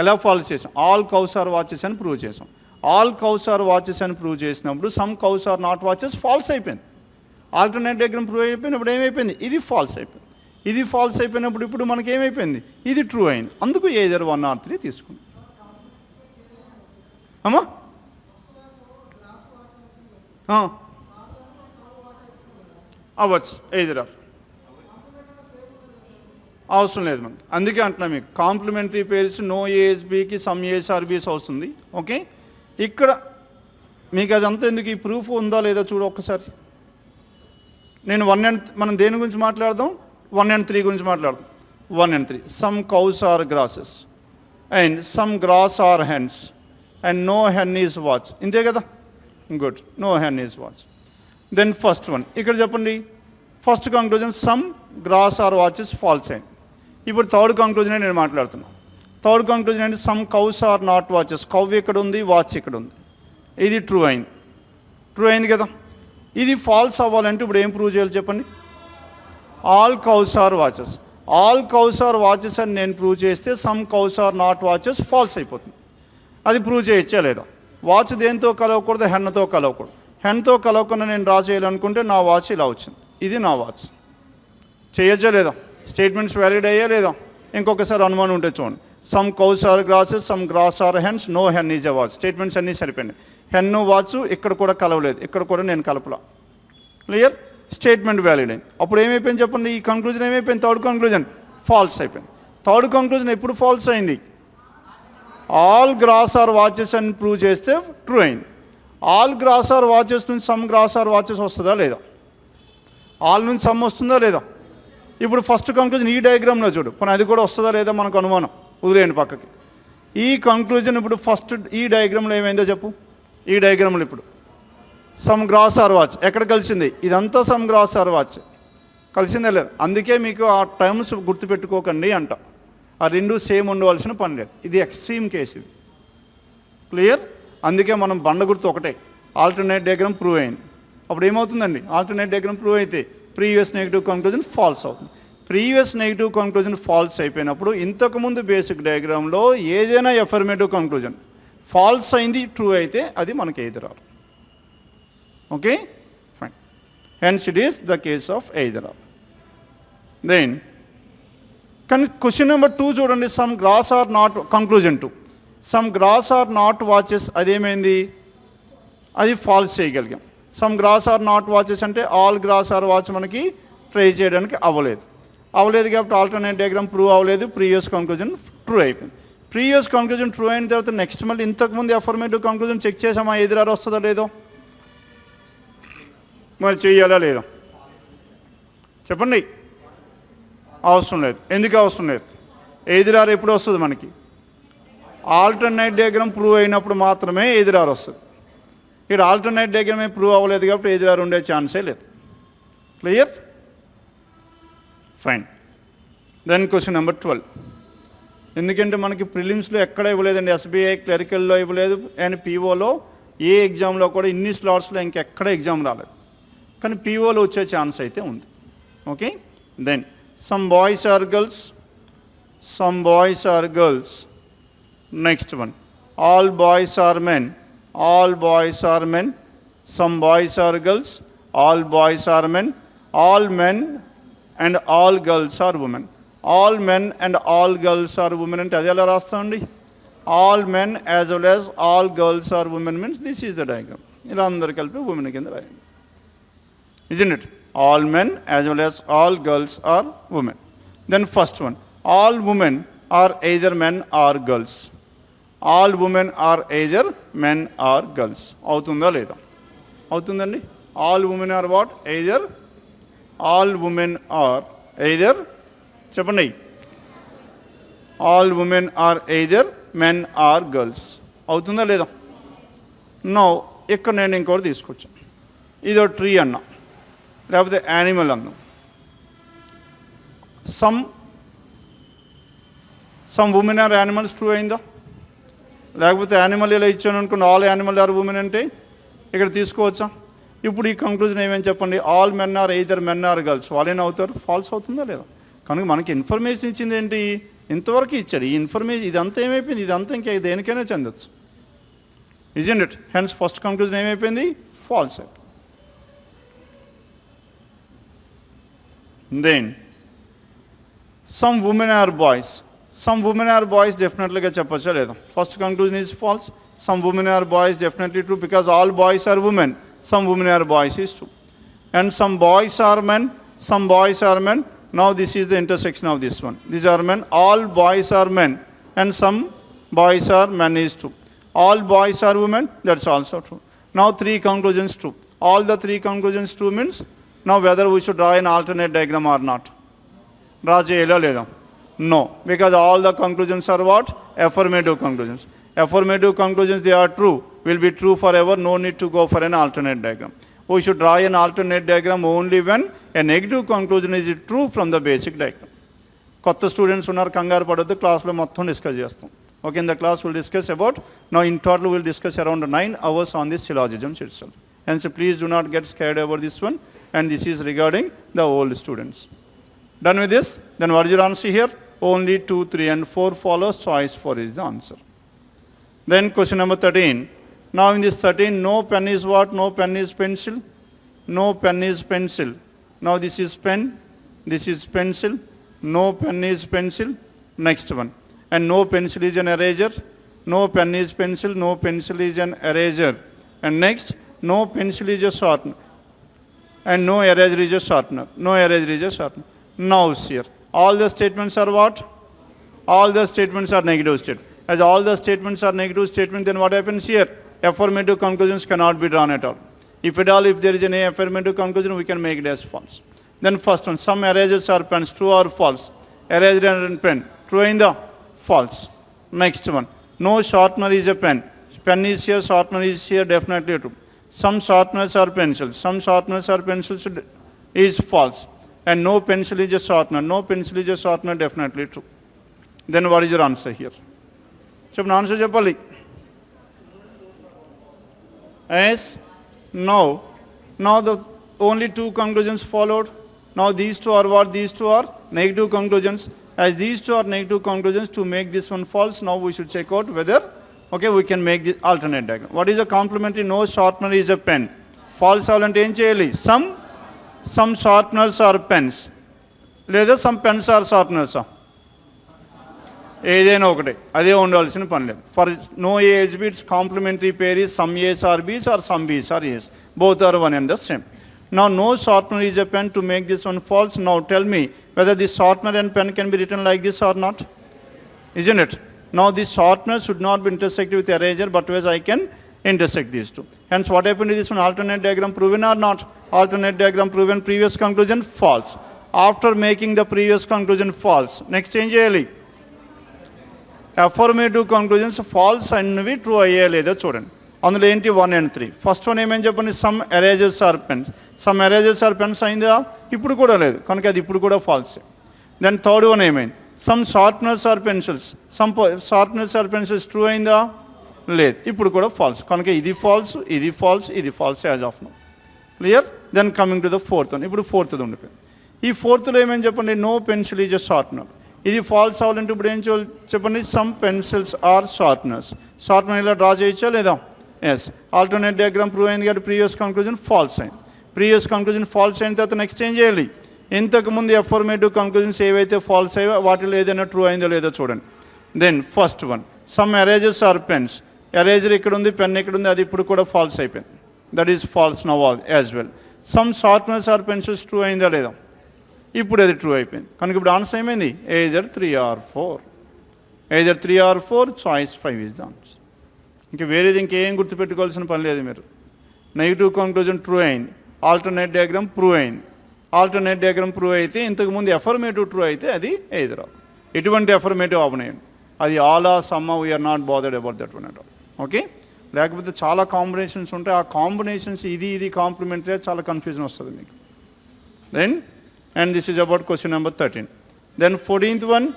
ఎలా ఫాల్స్ చేసాం? ఆల్ కౌస్ ఆర్ వాచెస్ అని ప్రూవ్ చేసాం. ఆల్ కౌస్ ఆర్ వాచెస్ అని ప్రూవ్ చేసినప్పుడు some cows are not watches false అయిపోయింది. ఆల్టర్నేట్ డయాగ్రామ్ ప్రూవ్ అయిపోయినప్పుడు ఏమైపోయింది? ఇది ఫాల్స్ అయిపోయింది. ఇది ఫాల్స్ అయిపోయినప్పుడు ఇప్పుడు మనకి ఏమైపోయింది? ఇది ట్రూ అయింది. అందుకు ఏదర్ 1 or 3 తీసుకున్నాం. అమ్మా అవ్వచ్చు, ఏదర్ ఆర్ అవసరం లేదు మనకి. అందుకే అంటున్నా మీకు కాంప్లిమెంటరీ పేర్స్ నో ఏఎస్బికి సమ్ ఏఎస్ఆర్బిఎస్ వస్తుంది. ఓకే, ఇక్కడ మీకు అదంతా ఎందుకు? ఈ ప్రూఫ్ ఉందా లేదా చూడు ఒక్కసారి. నేను మనం దేని గురించి మాట్లాడదాం? 1 and 3 గురించి మాట్లాడదాం. 1 and 3 some cows are grasses and some grass are hens and no hen is watch. ఇంతే కదా. Good, no hen is watch. Then first one ఇక్కడ చెప్పండి. First conclusion some grass are watches false అయింది. ఇప్పుడు third conclusion నేను మాట్లాడుతున్నాను. Third conclusion అంటే some cows are not watches. Cow ఇక్కడ ఉంది, వాచ్ ఇక్కడ ఉంది. ఇది ట్రూ అయింది. ట్రూ అయింది కదా. ఇది ఫాల్స్ అవ్వాలంటే ఇప్పుడు ఏం ప్రూవ్ చేయాలి చెప్పండి? All cows are watches. All cows are watches అని నేను ప్రూవ్ చేస్తే some cows are not watches false అయిపోతుంది. అది ప్రూవ్ చేయొచ్చా లేదా? వాచ్ దేంతో కలవకూడదు? హెన్తో కలవకూడదు. హెన్తో కలవకుండా నేను డ్రా చేయాలనుకుంటే నా వాచ్ ఇలా వచ్చింది, ఇది నా వాచ్. చేయొచ్చా లేదా? స్టేట్మెంట్స్ వ్యాలిడ్ అయ్యా లేదా? ఇంకొకసారి అనుమానం ఉంటే చూడండి. Some cows are grasses, some grass are hens, no hen is a watch. Statements అన్నీ సరిపోయినాయి. హెన్ను వాచ్ ఇక్కడ కూడా కలవలేదు, ఇక్కడ కూడా నేను కలపలా. క్లియర్? స్టేట్మెంట్ వ్యాలిడ్ అయింది. అప్పుడు ఏమైపోయింది చెప్పండి? ఈ కంక్లూజన్ ఏమైపోయింది? థర్డ్ కంక్లూజన్ ఫాల్స్ అయిపోయింది. థర్డ్ కంక్లూజన్ ఎప్పుడు ఫాల్స్ అయింది? ఆల్ గ్రాస్ ఆర్ వాచెస్ అని ప్రూవ్ చేస్తే ట్రూ అయింది. ఆల్ గ్రాస్ ఆర్ వాచెస్ నుంచి సమ్ గ్రాస్ ఆర్ వాచెస్ వస్తుందా లేదా? ఆల్ నుంచి సమ్ వస్తుందా లేదా? ఇప్పుడు ఫస్ట్ కంక్లూజన్ ఈ డయాగ్రామ్లో చూడు, కానీ అది కూడా వస్తుందా లేదా మనకు అనుమానం. వదిలేయండి పక్కకి. ఈ కంక్లూజన్ ఇప్పుడు ఫస్ట్ ఈ డయాగ్రామ్లో ఏమైందో చెప్పు. ఈ డయాగ్రామ్లో ఇప్పుడు సమ్ గ్రాస్ ఆర్ వాచ్ ఎక్కడ కలిసింది? ఇదంతా సమ్ గ్రాస్ ఆర్ వాచ్ కలిసిందే లేదు. అందుకే మీకు ఆ టర్మ్స్ గుర్తుపెట్టుకోకండి అంట. ఆ రెండు సేమ్ ఉండవలసిన పని లేదు. ఇది ఎక్స్ట్రీమ్ కేసు ఇది. క్లియర్? అందుకే మనం బండ గుర్తు ఒకటే. ఆల్టర్నేట్ డయాగ్రామ్ ప్రూవ్ అయింది. అప్పుడు ఏమవుతుందండి? ఆల్టర్నేట్ డయాగ్రామ్ ప్రూవ్ అయితే ప్రీవియస్ నెగిటివ్ కంక్లూజన్ ఫాల్స్ అవుతుంది. ప్రీవియస్ నెగిటివ్ కంక్లూజన్ ఫాల్స్ అయిపోయినప్పుడు ఇంతకుముందు బేసిక్ డయాగ్రామ్లో ఏదైనా ఎఫర్మేటివ్ కంక్లూజన్ ఫాల్స్ అయింది ట్రూ అయితే అది మనకి ఎదురారు. Okay fine. Hence it is the case of either or. Then కానీ క్వశ్చన్ నెంబర్ 2 చూడండి. Some grass are not, conclusion 2 some grass are not watches అదేమైంది? అది ఫాల్స్ చేయగలిగాం. Some grass are not watches అంటే ఆల్ గ్రాస్ ఆర్ వాచ్ మనకి try చేయడానికి అవ్వలేదు కాబట్టి ఆల్టర్నేట్ డయాగ్రామ్ ప్రూవ్ అవ్వలేదు. ప్రీవియస్ కంక్లూజన్ ట్రూ అయిపోయింది. ప్రీవియస్ కంక్లూజన్ ట్రూ అయిన తర్వాత నెక్స్ట్ మళ్ళీ ఇంతకుముందు అఫర్మేటివ్ కంక్లూజన్ చెక్ చేసామా ఎదురారు వస్తుందో లేదో? మరి చెయ్యాలా లేదా చెప్పండి? అవసరం లేదు. ఎందుకు అవసరం లేదు? ఎదురారు ఎప్పుడు వస్తుంది మనకి? ఆల్టర్నేట్ డయాగ్రామ్ ప్రూవ్ అయినప్పుడు మాత్రమే ఎదురారు వస్తుంది. ఇక్కడ ఆల్టర్నేట్ డయాగ్రామే ప్రూవ్ అవ్వలేదు కాబట్టి ఎదురారు ఉండే ఛాన్సే లేదు. Clear? Fine. Then question number 12. ఎందుకంటే మనకి ప్రిలిమ్స్లో ఎక్కడ ఇవ్వలేదండి. ఎస్బీఐ క్లరికల్లో ఇవ్వలేదు అండ్ పీఓలో ఏ ఎగ్జామ్లో కూడా ఇన్ని స్లాట్స్లో ఇంకెక్కడ ఎగ్జామ్ రాలేదు. కానీ పీఓలో వచ్చే ఛాన్స్ అయితే ఉంది. Okay. Then some boys are girls, some boys are girls. Next one all boys are men, all boys are men. Some boys are girls, all boys are men. all men and all girls are women. All men and all girls are women అంటే అది ఎలా రాస్తామండి? All men as well as all girls are women means this is the diagram. ఇలా అందరు కలిపి women కింద రాయండి. Isn't it? All men as well as all girls are women. Then first one, all women are either men or girls. All women are either men or girls. అవుతుందా లేదా? అవుతుందండి. All women are what? Either. All women are either. చెప్పండి. All women are either men or girls. అవుతుందా లేదా? No ఇక్కడ నేను ఇంకోటి తీసుకొచ్చాను. ఇదో ట్రీ అన్నా లేకపోతే యానిమల్ అన్నాం. Some women are animals true అయిందా? లేకపోతే యానిమల్ ఇలా ఇచ్చాను అనుకోండి, ఆల్ యానిమల్ ఆర్ ఉమెన్ అంటే ఇక్కడ తీసుకోవచ్చా? ఇప్పుడు ఈ కంక్లూజన్ ఏమేమి చెప్పండి? All men are either men or girls. వాళ్ళేనా అవుతారు? ఫాల్స్ అవుతుందా లేదా? కనుక మనకి ఇన్ఫర్మేషన్ ఇచ్చింది ఏంటి? ఇంతవరకు ఇచ్చాడు. ఈ ఇన్ఫర్మేషన్ ఇదంతా ఏమైపోయింది? ఇదంతా ఇంకా దేనికైనా చెందొచ్చు. Isn't it? Hence first conclusion ఏమైపోయింది? False. Then some women are boys. Some women are boys డెఫినెట్లీగా చెప్పచ్చా లేదా? First conclusion is false. Some women are boys definitely true because all boys are women. Some women are boys is true. And some boys are men. Some boys are men. Now this is the intersection of this one. These are men. All boys are men. And some boys are men is true. All boys are women. That's also true. Now three conclusions true. All the three conclusions true means now whether we should draw an alternate diagram or not. Draw cheyala leda? No. Because all the conclusions are what? Affirmative conclusions. Affirmative conclusions, they are true, will be true forever. No need to go for an alternate diagram. We should draw an alternate diagram only when a negative conclusion is true from the basic diagram. కొత్త students ఉన్నారు, కంగారు పడొద్దు. క్లాస్లో మొత్తం discuss చేస్తాం. Okay, in the class will discuss about now in total will discuss around 9 hours on this syllogisms itself. Hence please do not get scared over this one, and this is regarding the old students. Done with this? Then what is your answer here? Only 2, 3 and 4 follows. Choice 4 is the answer. Then question number 13. Now in this 13, no pen is what? No pen is pencil. No pen is pencil. Now this is pen. This is pencil. No pen is pencil. Next one. And no pencil is an eraser. No pen is pencil. No pencil is an eraser. And next, no pencil is a shortener. And no eraser is a shortener. No eraser is a shortener. Now here, all the statements are what? All the statements are negative statements. As all the statements are negative statements, then what happens here? Affirmative conclusions cannot be drawn at all. If at all, if there is any affirmative conclusion, we can make it as false. Then first one, some erasers are pens, true or false? Eraser and pen, true in the false. Next one, no shortener is a pen. Pen is here, shortener is here, definitely true. Some shorteners are pencils. Some shorteners are pencils is false. And no pencil is a shortener. No pencil is a shortener, definitely true. Then what is your answer here? చెప్పండి, answer చెప్పాలి. Yes? No. Now the only two conclusions followed. Now these two are what? These two are negative conclusions. As these two are negative conclusions, to make this one false, now we should check out whether, okay, we can make this alternate diagram. What is the complementary? No shortener is a pen. False అవ్వాలంటే ఏం చేయాలి? Some shorteners are pens. లేదా some pens are shorteners. ఏదైనా ఒకటే, అదే ఉండాల్సిన పని లేదు. For no A's bits complementary pair is some A's are B's or some B's are A's. Both are one and the same. Now no shortener is a pen. To make this one false, now tell me whether this shortener and pen can be written like this or not. Isn't it? Now this shortener should not be intersected with eraser, but whereas I can intersect these two. Hence what happened to this one? Alternate diagram proven or not? Alternate diagram proven. Previous conclusion false. After making the previous conclusion false, next change చేయాలి. Affirmative conclusions falls అన్నవి true అయ్యే లేదో చూడండి. అందులో ఏంటి? 1 and 3. First one ఏమేమి చెప్పండి? Some erasers are pens. Some erasers are pens అయిందా? ఇప్పుడు కూడా లేదు, కనుక అది ఇప్పుడు కూడా ఫాల్సే. దెన్ థర్డ్ వన్ ఏమైంది? Some sharpeners are pencils. Some sharpeners are pencils true అయిందా? లేదు, ఇప్పుడు కూడా ఫాల్స్. కనుక ఇది ఫాల్స్, ఇది ఫాల్స్, ఇది false as of now. Clear? Then coming to the fourth one. ఇప్పుడు ఫోర్త్ది ఉండిపోయింది. ఈ ఫోర్త్లో ఏమేమి చెప్పండి? No pencil is a sharpener. ఇది ఫాల్స్ అవ్వాలంటే ఇప్పుడు ఏం చెప్పండి? Some pencils are sharpeners. Sharpener ఇలా డ్రా చేయొచ్చా లేదా? ఎస్. ఆల్టర్నేట్ డయాగ్రామ్ ప్రూవ్ అయింది కాబట్టి ప్రీవియస్ కంక్లూజన్ ఫాల్స్ అయింది. ప్రీవియస్ కంక్లూజన్ ఫాల్స్ అయిన తర్వాత నెక్స్ట్ ఏం చేయాలి? ఇంతకుముందు అఫర్మేటివ్ కంక్లూజన్స్ ఏవైతే ఫాల్స్ అయ్యో వాటిలో ఏదైనా ట్రూ అయిందో లేదో చూడండి. Then first one, some erasers are pens. Eraser ఇక్కడ ఉంది, పెన్ ఇక్కడ ఉంది, అది ఇప్పుడు కూడా ఫాల్స్ అయిపోయింది. That is false now as well. Some sharpeners are pencils true అయిందా లేదా? ఇప్పుడు అది ట్రూ అయిపోయింది. కనుక ఇప్పుడు ఆన్సర్ ఏమైంది? either 3 or 4. either 3 or 4, choice 5 is the answer. ఇంకా వేరేది ఇంకేం గుర్తుపెట్టుకోవాల్సిన పని లేదు మీరు. నెగిటివ్ కంక్లూజన్ ట్రూ అయింది, ఆల్టర్నేట్ డయాగ్రామ్ ప్రూవ్ అయింది. ఆల్టర్నేట్ డయాగ్రామ్ ప్రూవ్ అయితే ఇంతకుముందు ఎఫర్మేటివ్ ట్రూ అయితే అది ఎదురు. ఎటువంటి ఎఫర్మేటివ్ అవనేయండి, అది all or some, we are not bothered about that one at all. Okay, లేకపోతే చాలా కాంబినేషన్స్ ఉంటాయి, ఆ కాంబినేషన్స్ ఇది కాంప్లిమెంటరీ, చాలా కన్ఫ్యూజన్ వస్తుంది మీకు. Then and this is about question number 13. Then 14th one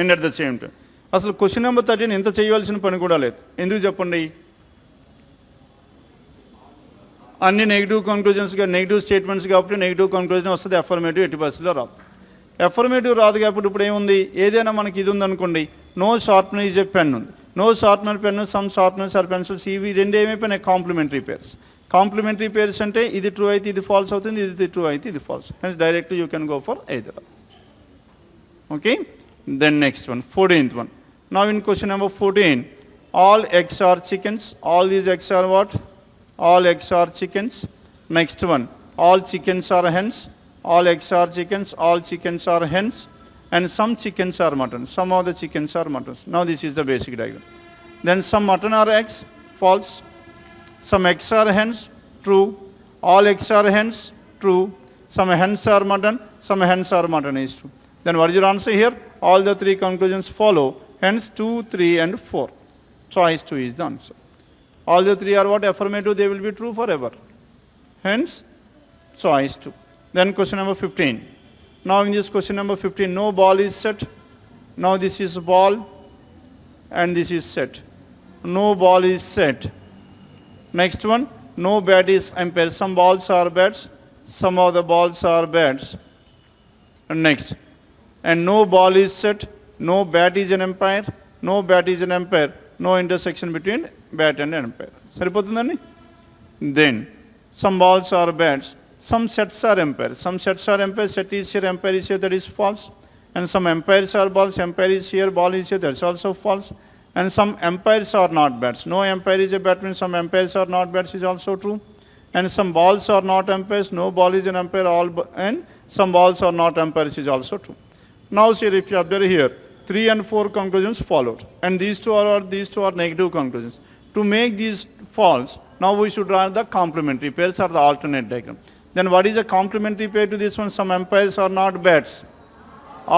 and at the same time అసలు question number 13 ఎంత చేయవలసిన పని కూడా లేదు. ఎందుకు చెప్పండి? అన్ని నెగిటివ్ కంక్లూజన్స్గా, నెగిటివ్ స్టేట్మెంట్స్ కాబట్టి నెగిటివ్ కంక్లూజన్ వస్తుంది, ఎఫర్మేటివ్ ఎట్టి పరిస్థితిలో రాదు. ఎఫర్మేటివ్ రాదు కాబట్టి ఇప్పుడు ఏముంది? ఏదైనా మనకి ఇది ఉందనుకోండి, no sharpener is a pen ఉంది, no sharpener pen, some sharpeners are pencils, ఇవి రెండు ఏమైపోయినాయి? Complementary pairs. కాంప్లిమెంటరీ పేర్స్ అంటే ఇది ట్రూ అయితే ఇది ఫాల్స్ అవుతుంది, ఇది ట్రూ అయితే ఇది false. Hence directly you can go for either. Okay, then next one, 14th one. Now in question number 14, all eggs are chickens. All these eggs are what? All eggs are chickens. Next one, all chickens are hens. All eggs are chickens. All chickens are hens. And some chickens are mutton. Some of the chickens are muttons. Now this is the basic diagram. Then some mutton are eggs. False. Some eggs are hens. True. All eggs are hens. True. Some hens are mutton. Some hens are mutton is true. Then what is your answer here? All the three conclusions follow. Hence 2, 3 and 4. Choice 2 is the answer. All the three are what? Affirmative, they will be true forever. Hence choice 2. Then question number 15. Now in this question number 15, no ball is set. Now this is ball and this is set. No ball is set. Next one, no bat is umpire. Some balls are bats, some of the balls are bats. And next, and no ball is set. No bat is an umpire, no bat is an umpire, no intersection between bat and umpire. Saripotundandi? Then some balls are bats, some sets are umpires. Some sets are umpires, set is here, umpire is here, that is false. And some umpires are balls, umpire is here, ball is here, that's also false. And some umpires are not bats. No umpire is a batsman, some umpires are not bats is also true. And some balls are not umpires, no ball is an umpire, and some balls are not umpires is also true. Now see, if you observe here, 3 and 4 conclusions followed, and these two are negative conclusions. To make these false, now we should draw the complementary pairs or the alternate diagram. Then what is the complementary pair to this one? Some umpires are not bats.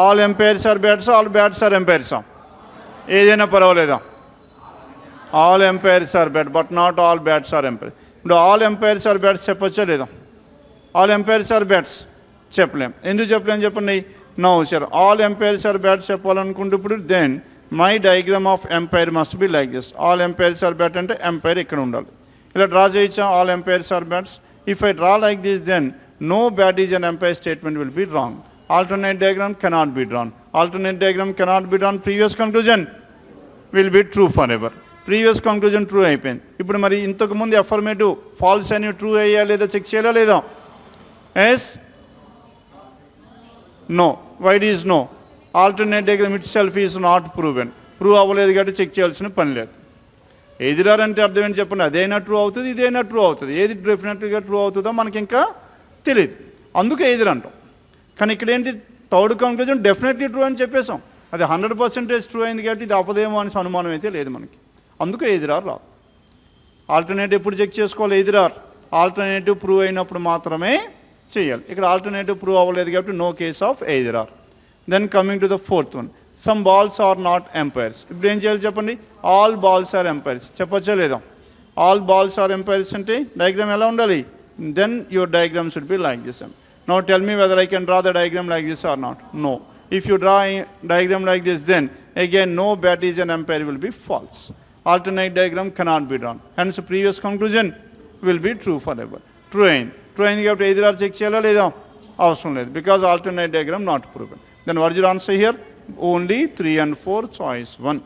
All umpires are bats, all bats are umpires. ఏదైనా పర్వాలేదా? All umpires are bats, but not all bats are umpires. ఇప్పుడు all umpires are bats చెప్పొచ్చా లేదా? All umpires are bats చెప్పలేం. ఎందుకు చెప్పలేం చెప్పండి? No sir, all umpires are bats చెప్పాలనుకుంటే ఇప్పుడు then my diagram of umpire must be like this. All umpires are bats అంటే umpire ఇక్కడ ఉండాలి. ఇలా డ్రా చేయొచ్చా? All umpires are bats. If I draw like this, then no bat is an umpire statement will be wrong. Alternate diagram cannot be drawn. Alternate diagram cannot be drawn. Previous conclusion will be true forever. Previous conclusion true అయిపోయింది. ఇప్పుడు మరి ఇంతకు ముందు affirmative falls అని true అయ్యా లేదా check చేయాలా లేదా? Yes? No. Why it is no? Alternate diagram itself is not proven. Prove అవ్వలేదు కాబట్టి చెక్ చేయాల్సిన పని లేదు. ఎదురారు అంటే అర్థం ఏంటి చెప్పండి? అదైనా ట్రూ అవుతుంది, ఇదైనా ట్రూ అవుతుంది. ఏది డెఫినెట్గా ట్రూ అవుతుందో మనకి ఇంకా తెలియదు, అందుకే ఎదురు అంటాం. కానీ ఇక్కడ ఏంటి? థర్డ్ కంక్లూజన్ డెఫినెట్లీ ట్రూ అని చెప్పేసాం. అది 100% ట్రూ అయింది కాబట్టి ఇది అవ్వదేమో అని అనుమానం అయితే లేదు మనకి, అందుకే ఎదురారు రాదు. ఆల్టర్నేటివ్ ఎప్పుడు చెక్ చేసుకోవాలి? ఎదురారు ఆల్టర్నేటివ్ ప్రూవ్ అయినప్పుడు మాత్రమే చేయాలి. ఇక్కడ ఆల్టర్నేటివ్ ప్రూవ్ అవ్వలేదు కాబట్టి no case of either or. Then coming to the 4th one, some balls are not umpires. ఇప్పుడు ఏం చేయాలి చెప్పండి? ఆల్ బాల్స్ ఆర్ ఎంపైర్స్ చెప్పొచ్చా లేదా? ఆల్ బాల్స్ ఆర్ ఎంపైర్స్ అంటే డయాగ్రామ్ ఎలా ఉండాలి? Then your diagram should be like this. Now tell me whether I can draw the diagram like this or not. No. If you draw diagram like this, then again no bat is an umpire will be false. Alternate diagram cannot be drawn. Hence previous conclusion will be true forever. True అయింది కాబట్టి either or check చేయాలా లేదా? అవసరం లేదు, because alternate diagram not proven. Then what is your answer here? Only 3 and 4, choice 1.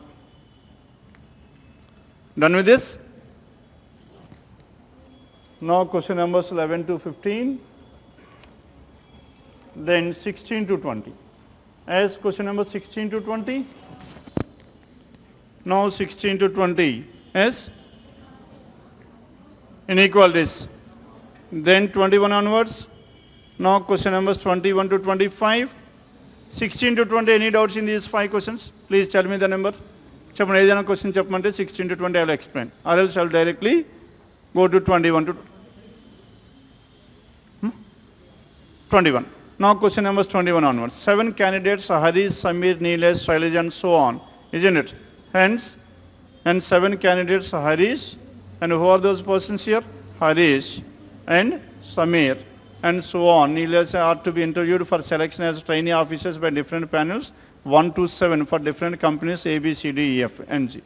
Done with this? Now question numbers 11 to 15, then 16 to 20. As question number 16 to 20, now 16 to 20 as inequalities. Then 21 onwards, now question numbers 21 to 25, 16 to 20, any doubts in these 5 questions? Please tell me the number. Cheppandi edana question cheppante 16 to 20 I will explain, or else I will directly go to 21 to 21. Now question numbers 21 onwards. 7 candidates, Harish, Samir, Nilesh, Shailaja and so on, isn't it? Hence, and 7 candidates, Harish, and who are those persons here? Harish and Samir and so on. Nilesh are to be interviewed for selection as trainee officers by different panels, 1 to 7 for different companies A, B, C, D, E, F, and G.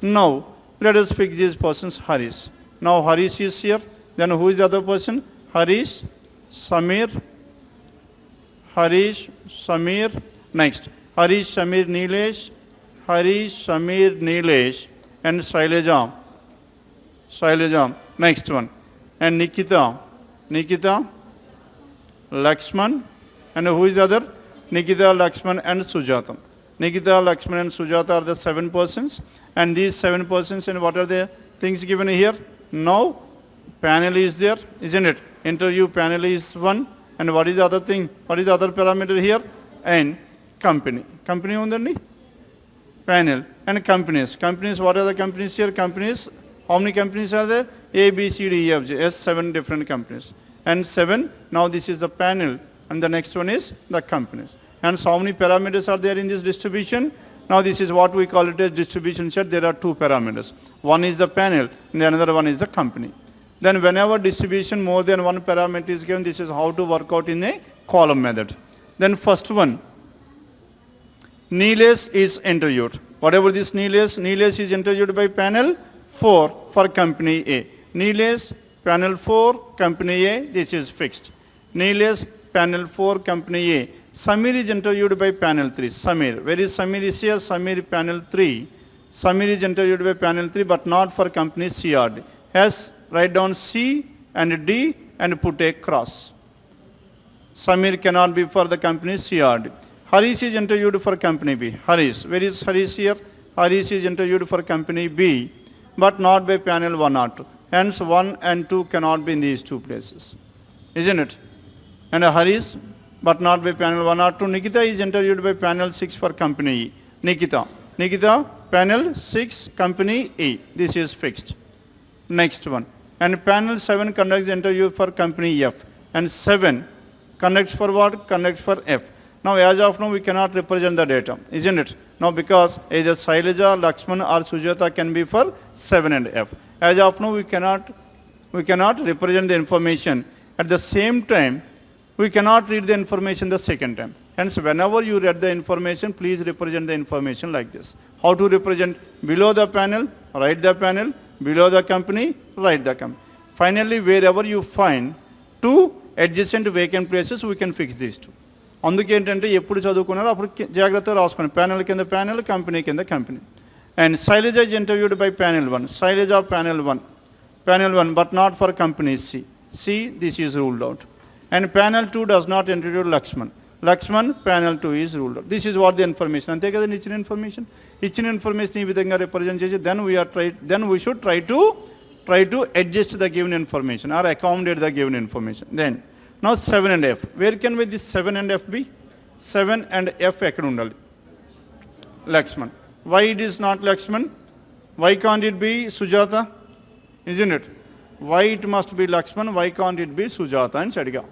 Now, let us fix these persons, Harish. Now, Harish is here. Then who is the other person? Harish, Samir, Harish, Samir. Next, Harish, Samir, Nilesh, Harish, Samir, Nilesh, and Shailaja. Shailaja. Next one. And Nikita, Lakshman, and who is the other? Nikita, Lakshman, and Sujata. Nikita, Lakshman, and Sujata are the 7 persons. And these 7 persons, and what are the things given here? Now, panel is there, isn't it? Interview panel is 1. And what is the other thing? What is the other parameter here? And company. Company undandi? Panel. And companies. Companies, what are the companies here? Companies, how many companies are there? A, B, C, D, E, F, G. Yes, 7 different companies. And 7, now this is the panel. And the next one is the companies. And so how many parameters are there in this distribution? Now this is what we call it as distribution set. There are 2 parameters. One is the panel and the another one is the company. Then whenever distribution more than 1 parameter is given, this is how to work out in a column method. Then first one, Nilesh is interviewed. Whatever this Nilesh is interviewed by panel 4 for company A. Nilesh, panel 4, company A, this is fixed. Nilesh, panel 4, company A. Samir is interviewed by panel 3. Samir, where is Samir is here? Samir, panel 3. Samir is interviewed by panel 3, but not for company CRD. Has write down C and D and put a cross. Samir cannot be for the company CRD. Harish is interviewed for company B. Harish, where is Harish here? Harish is interviewed for company B, but not by panel 1 or 2. Hence 1 and 2 cannot be in these 2 places, isn't it? And Harish, but not by panel 1 or 2. Nikita is interviewed by panel 6 for company E. Nikita, panel 6, company E. This is fixed. Next one. And panel 7 conducts the interview for company F. And 7 conducts for what? Conducts for F. Now as of now we cannot represent the data, isn't it? Now because either Shailaja, Lakshman or Sujata can be for 7 and F. As of now we cannot represent the information. At the same time, we cannot read the information the second time. Hence whenever you read the information, please represent the information like this. How to represent? Below the panel, write the panel. Below the company, write the company. Finally, wherever you find 2 adjacent vacant places, we can fix these 2. అందుకే ఏంటంటే ఎప్పుడు చదువుకున్నారో అప్పుడు జాగ్రత్తగా రాసుకోండి. Panel కింద panel, company కింద company. And Shailaja is interviewed by panel 1. Shailaja, panel 1, but not for company C. C, this is ruled out. And panel 2 does not interview Lakshman. Lakshman, panel 2 is ruled out. This is what the information. అంతే కదా ఇచ్చిన information. ఇచ్చిన information ఈ విధంగా represent చేసి then we should try to adjust the given information or accommodate the given information. Then now 7 and F. Where can be this 7 and F be? 7 and F ఎక్కడ ఉండాలి? Lakshman. Why it is not Lakshman? Why can't it be Sujata? Isn't it? Why it must be Lakshman? Why can't it be Sujata and Sadiga?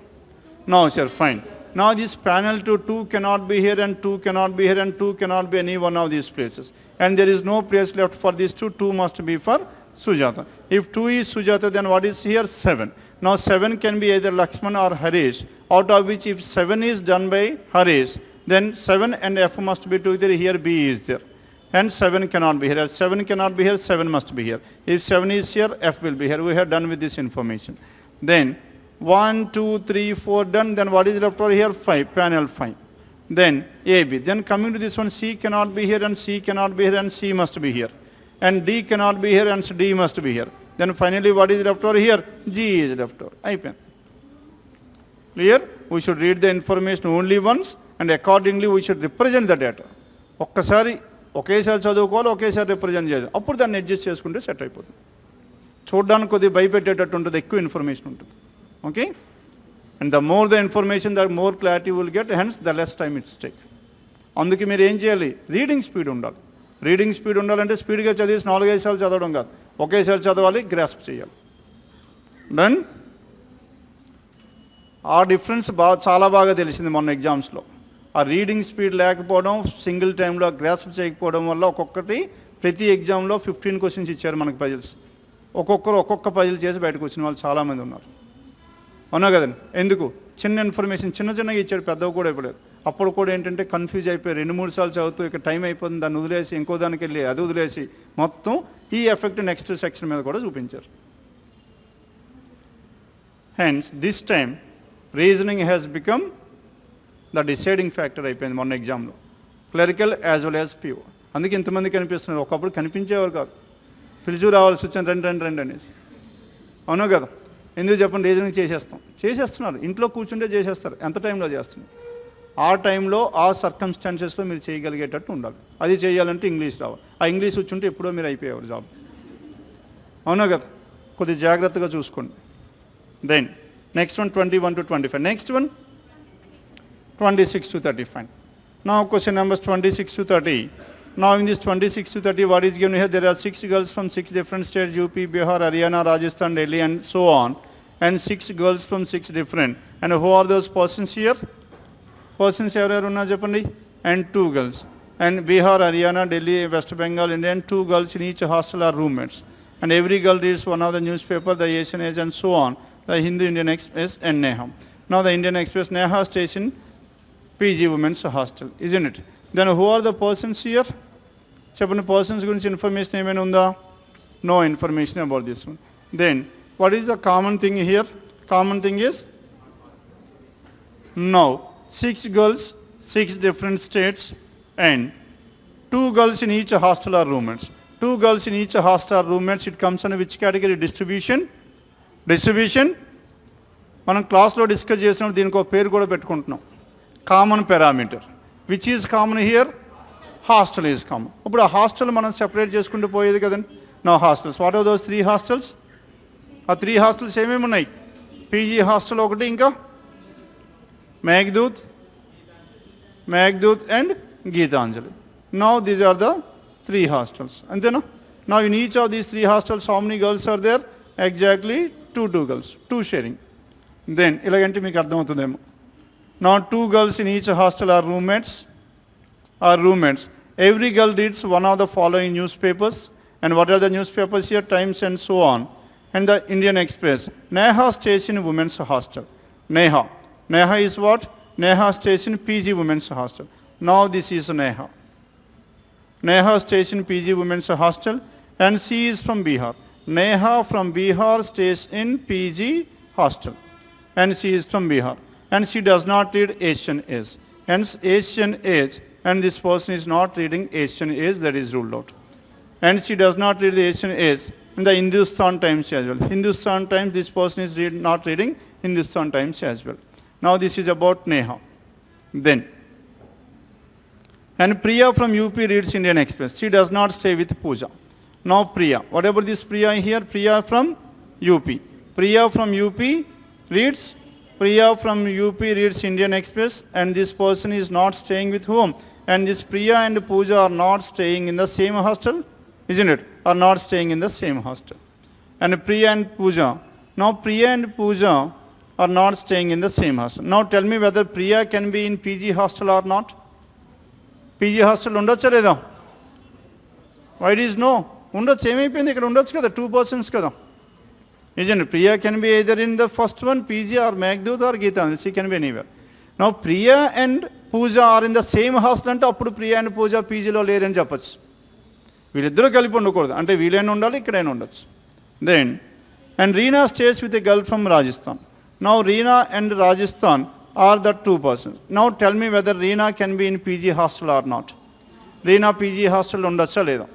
Now sir, fine. Now this panel 2 cannot be here and 2 cannot be here and 2 cannot be any one of these places. And there is no place left for these 2. 2 must be for Sujata. If 2 is Sujata, then what is here? 7. Now 7 can be either Lakshman or Harish, out of which if 7 is done by Harish, then 7 and F must be together. Here B is there. And 7 cannot be here. As 7 cannot be here, 7 must be here. If 7 is here, F will be here. We have done with this information. Then 1, 2, 3, 4 done. Then what is left over here? 5, panel 5. Then AB. Then coming to this one, C cannot be here and C cannot be here and C must be here. And D cannot be here and D must be here. Then finally what is left over here? G is left over. అయిపోయింది. Clear? We should read the information only once and accordingly we should represent the data. ఒక్కసారి ఒకేసారి చదువుకోవాలి, ఒకేసారి represent చేయాలి, అప్పుడు దాన్ని adjust చేసుకుంటే set అయిపోతుంది. చూడడానికి కొద్దిగా భయపెట్టేటట్టు ఉంటుంది, ఎక్కువ ఇన్ఫర్మేషన్ ఉంటుంది. Okay, and the more the information the more clarity will get, hence the less time it's take. అందుకే మీరు ఏం చేయాలి? రీడింగ్ స్పీడ్ ఉండాలి. రీడింగ్ స్పీడ్ ఉండాలంటే స్పీడ్గా చదివేసి 4-5 సార్లు చదవడం కాదు, ఒకేసారి చదవాలి, గ్రాస్ప్ చేయాలి. దెన్ ఆ డిఫరెన్స్ చాలా బాగా తెలిసింది మొన్న ఎగ్జామ్స్లో. ఆ రీడింగ్ స్పీడ్ లేకపోవడం, సింగిల్ టైంలో గ్రాస్ప్ చేయకపోవడం వల్ల ఒక్కొక్కటి ప్రతి ఎగ్జామ్లో 15 క్వశ్చన్స్ ఇచ్చారు మనకు పజిల్స్. ఒక్కొక్కరు ఒక్కొక్క పజిల్ చేసి బయటకు వచ్చిన వాళ్ళు చాలామంది ఉన్నారు. అవునా కదండి? ఎందుకు? చిన్న ఇన్ఫర్మేషన్ చిన్నగా ఇచ్చాడు, పెద్దవి కూడా ఇవ్వలేదు. అప్పుడు కూడా ఏంటంటే కన్ఫ్యూజ్ అయిపోయి 2-3 సార్లు చదువుతూ ఇక టైం అయిపోతుంది, దాన్ని వదిలేసి ఇంకో దానికి వెళ్ళి అది వదిలేసి మొత్తం ఈ ఎఫెక్ట్ నెక్స్ట్ సెక్షన్ మీద కూడా చూపించారు. Hence this time reasoning has become the deciding factor అయిపోయింది మొన్న ఎగ్జామ్లో, clerical as well as PO. అందుకే ఇంతమంది కనిపిస్తున్నారు, ఒకప్పుడు కనిపించేవారు కాదు, పిలిచి రావాల్సి వచ్చింది రండి అనేసి. అవును కదా? ఎందుకు చెప్పండి? రీజనింగ్ చేసేస్తున్నారు, ఇంట్లో కూర్చుంటే చేసేస్తారు. ఎంత టైంలో చేస్తున్నారు? ఆ టైంలో ఆ సర్కమ్స్టాన్సెస్లో మీరు చేయగలిగేటట్టు ఉండాలి. అది చేయాలంటే ఇంగ్లీష్ రావాలి. ఆ ఇంగ్లీష్ వచ్చుంటే ఎప్పుడో మీరు అయిపోయేవారు జాబ్. అవునా కదా? కొద్దిగా జాగ్రత్తగా చూసుకోండి. దెన్ next one 21 to 25. Next one 26 to 35. Now question numbers 26 to 30. Now in this 26 to 30, what is given here? There are 6 girls from 6 different states, UP, Bihar, Haryana, Rajasthan, Delhi and so on. And 6 girls from 6 different. And who are those persons here? Persons ఎవరెవరు ఉన్నారు చెప్పండి? And 2 girls. And Bihar, Haryana, Delhi, West Bengal, India, and 2 girls in each hostel are roommates. And every girl reads one of the newspaper, the Asian Age and so on, the Hindu, Indian Express and Neha. Now the Indian Express, Neha stays in PG Women's Hostel, isn't it? Then who are the persons here? చెప్పండి, persons గురించి information ఏమైనా ఉందా? No information about this one. Then what is the common thing here? Common thing is now 6 girls, 6 different states and 2 girls in each hostel are roommates. 2 girls in each hostel are roommates. It comes under which category? Distribution. మనం క్లాస్లో discuss చేసినప్పుడు దీనికి ఒక పేరు కూడా పెట్టుకుంటున్నాం, common parameter. Which is common here? Hostel is common. ఇప్పుడు ఆ హాస్టల్ మనం సెపరేట్ చేసుకుంటూ పోయేది కదండి. నా hostels, what are those 3 hostels? ఆ 3 హాస్టల్స్ ఏమేమి ఉన్నాయి? పీజీ హాస్టల్ ఒకటి, ఇంకా Meghdoot and Gitanjali. Now these are the 3 hostels. అంతేనా? Now in each of these 3 hostels how many girls are there? Exactly 2 girls, 2 sharing. Then ఇలాగంటే మీకు అర్థమవుతుందేమో. Now 2 girls in each hostel are roommates. Every girl reads one of the following newspapers. And what are the newspapers here? Times and so on. And the Indian Express. Neha stays in women's hostel. Neha is what? Neha stays in PG Women's Hostel. Now this is Neha. Neha stays in PG Women's Hostel and she is from Bihar. Neha from Bihar stays in PG Hostel and she is from Bihar. And she does not read Asian Age. Hence Asian Age, and this person is not reading Asian Age, that is ruled out. And she does not read the Asian Age in the Hindustan Times as well. Hindustan Times, this person is not reading Hindustan Times as well. Now this is about Neha. Then, and Priya from UP reads Indian Express. She does not stay with Pooja. Now Priya, whatever this Priya here, Priya from UP. Priya from UP reads Indian Express, and this person is not staying with whom? And this Priya and Pooja are not staying in the same hostel, isn't it? Are not staying in the same hostel. And Priya and Pooja, now Priya and Pooja are not staying in the same hostel. Now tell me whether Priya can be in PG hostel or not. PG hostel ఉండొచ్చా లేదా? Why it is no? ఉండొచ్చు. ఏమైపోయింది? ఇక్కడ ఉండొచ్చు కదా, 2 persons కదా. Isn't it? Priya can be either in the first one, PG or Meghdut or Geetanjali. She can be anywhere. Now Priya and Pooja are in the same hostel అంటే అప్పుడు Priya and Pooja PGలో లేరని చెప్పచ్చు. వీళ్ళిద్దరూ కలిపి ఉండకూడదు, అంటే వీలైనా ఉండాలి, ఇక్కడైనా ఉండొచ్చు. Then, and Reena stays with a girl from Rajasthan. Now Reena and Rajasthan are the 2 persons. Now tell me whether Reena can be in PG hostel or not. Reena PG hostel ఉండొచ్చా లేదా?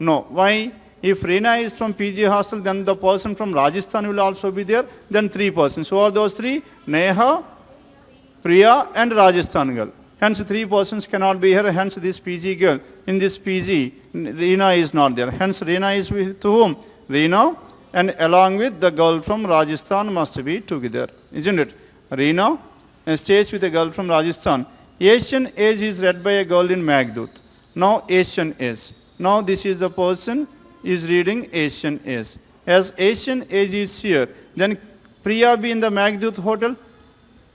No. Why? If Reena is from PG hostel, then the person from Rajasthan will also be there. Then 3 persons. Who are those 3? Neha, Priya and Rajasthan girl. Hence 3 persons cannot be here. Hence this PG girl. In this PG, Reena is not there. Hence Reena is with whom? Reena, and along with the girl from Rajasthan must be together. Isn't it? Reena stays with a girl from Rajasthan. Asian age is read by a girl in Maghdut. Now Asian age. Now this is the person is reading Asian age. As Asian age is here, then Priya be in the Maghdut hotel.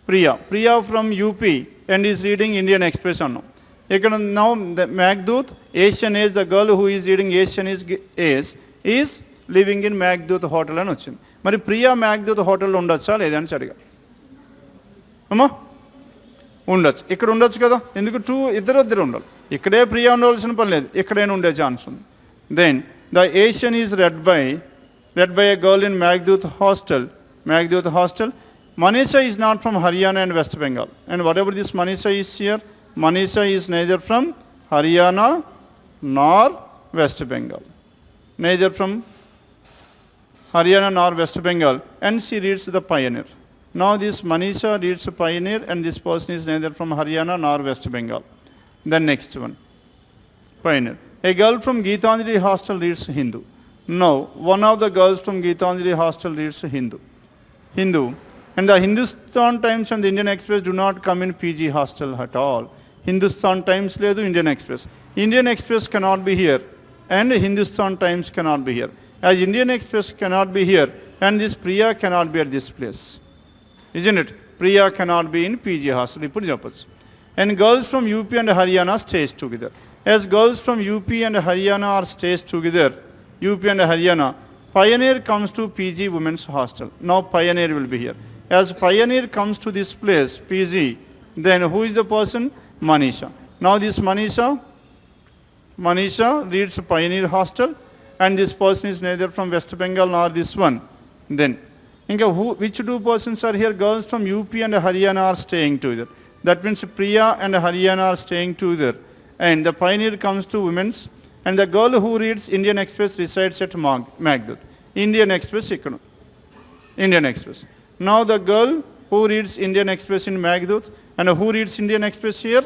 Priya from UP and is reading Indian Express or no. Now the Maghdut, Asian age, the girl who is reading Asian age is living in Maghdut hotel అని వచ్చింది. మరి Priya Maghdut hotel ఉండొచ్చా లేదని అడిగా. అమ్మా ఉండొచ్చు, ఇక్కడ ఉండొచ్చు కదా, ఎందుకు ఇద్దరు ఉండాలి. ఇక్కడే ప్రియా ఉండవలసిన పని లేదు, ఇక్కడైనా ఉండే ఛాన్స్ ఉంది. Then the Asian is read by a girl in Maghdut hostel. Manisha is not from Haryana and West Bengal. And whatever this Manisha is here, Manisha is neither from Haryana nor West Bengal. Neither from Haryana nor West Bengal. And she reads the Pioneer. Now this Manisha reads Pioneer and this person is neither from Haryana nor West Bengal. The next one, Pioneer. A girl from Geetanjali hostel reads Hindu. Now, one of the girls from Geetanjali hostel reads Hindu. And the Hindustan Times and the Indian Express do not come in PG hostel at all. Hindustan Times ledu, Indian Express. Indian Express cannot be here and Hindustan Times cannot be here. As Indian Express cannot be here and this Priya cannot be at this place. Isn't it? Priya cannot be in PG hostel. And girls from UP and Haryana stays together. As girls from UP and Haryana are stays together, UP and Haryana, Pioneer comes to PG women's hostel. Now Pioneer will be here. As Pioneer comes to this place, PG, then who is the person? Manisha. Now this Manisha reads Pioneer hostel and this person is neither from West Bengal nor this one. Then, which 2 persons are here? Girls from UP and Haryana are staying together. That means Priya and Haryana are staying together. And the Pioneer comes to women's and the girl who reads Indian Express resides at Maghdut. Indian Express. Now the girl who reads Indian Express in Maghdut and who reads Indian Express here?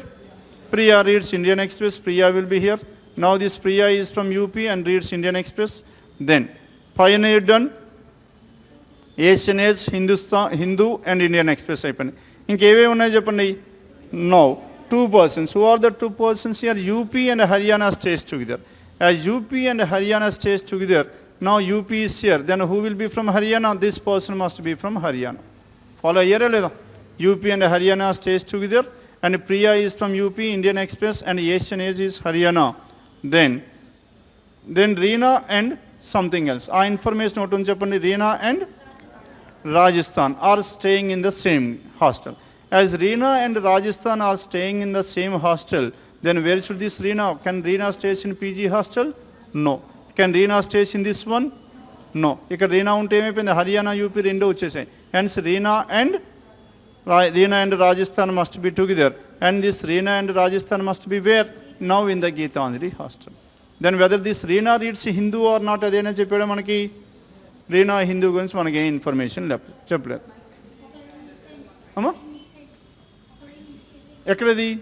Priya reads Indian Express. Priya will be here. Now this Priya is from UP and reads Indian Express. Then Pioneer done. Asian age, Hindu and Indian Express. No. 2 persons. Who are the 2 persons here? UP and Haryana stays together. As UP and Haryana stays together, now UP is here. Then who will be from Haryana? This person must be from Haryana. Follow here? UP and Haryana stays together. And Priya is from UP, Indian Express, and Asian age is Haryana. Then Reena and something else. Our information not on Japan, Reena and Rajasthan are staying in the same hostel. As Reena and Rajasthan are staying in the same hostel, then where should this Reena? Can Reena stays in PG hostel? No. Can Reena stays in this one? No. If Reena unte the Haryana UP rendu vachesai. Hence Reena and Rajasthan must be together. And this Reena and Rajasthan must be where? Now in the Geetanjali hostel. Then whether this Reena reads Hindu or not, adena cheppeda manaki Reena Hindu gurinchi manaki information cheppaledu. Amma? Ekkadadi?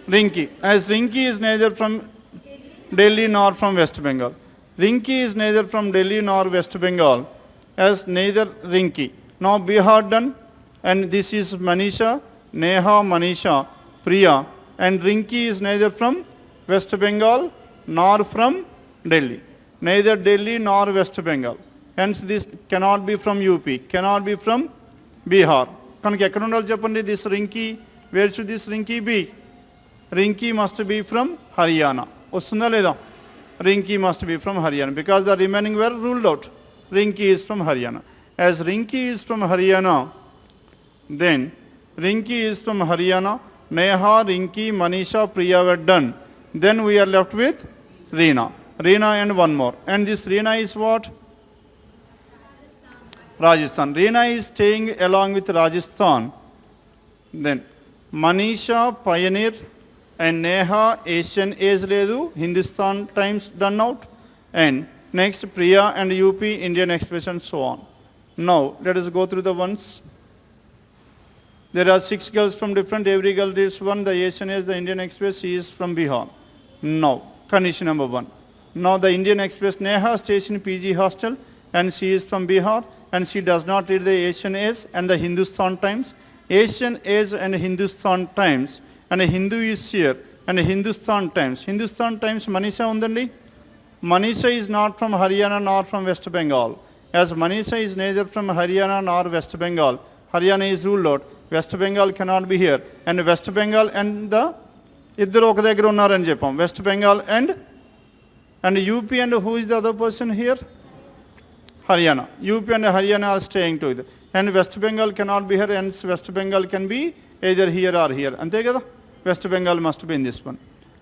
Rinki. As Rinki is neither from Delhi nor from West Bengal. Rinki is neither from Delhi nor West Bengal. As neither Rinki. Now Bihar done. And this is Manisha, Neha, Manisha, Priya. And Rinki is neither from West Bengal nor from Delhi. Neither Delhi nor West Bengal. Hence this cannot be from UP. Cannot be from Bihar. This Rinki, where should this Rinki be? Rinki must be from Haryana. Rinki must be from Haryana because the remaining were ruled out. Rinki is from Haryana. As Rinki is from Haryana, then Rinki is from Haryana, Neha, Rinki, Manisha, Priya were done. Then we are left with Reena. Reena and one more. And this Reena is what? Rajasthan. Reena is staying along with Rajasthan. Then Manisha, Pioneer, and Neha Asian Age ledu, Hindustan Times done out, and next Priya and UP Indian Express and so on. Now let us go through the ones. There are 6 girls from different, every girl reads one, the Asian Age, the Indian Express, she is from Bihar. Now, condition number 1. Now the Indian Express, Neha stays in PG hostel and she is from Bihar and she does not read the Asian Age and the Hindustan Times. Asian Age and Hindustan Times, and a Hindu is here, and a Hindustan Times. Hindustan Times, Manisha undandi? Manisha is not from Haryana nor from West Bengal. As Manisha is neither from Haryana nor West Bengal. Haryana is ruled out. West Bengal cannot be here. And West Bengal and the iddaru oka daggara unnarani cheppam. West Bengal and UP, and who is the other person here? Haryana. UP and Haryana are staying together. And West Bengal cannot be here, and West Bengal can be either here or here. Ante kada? West Bengal must be in this one.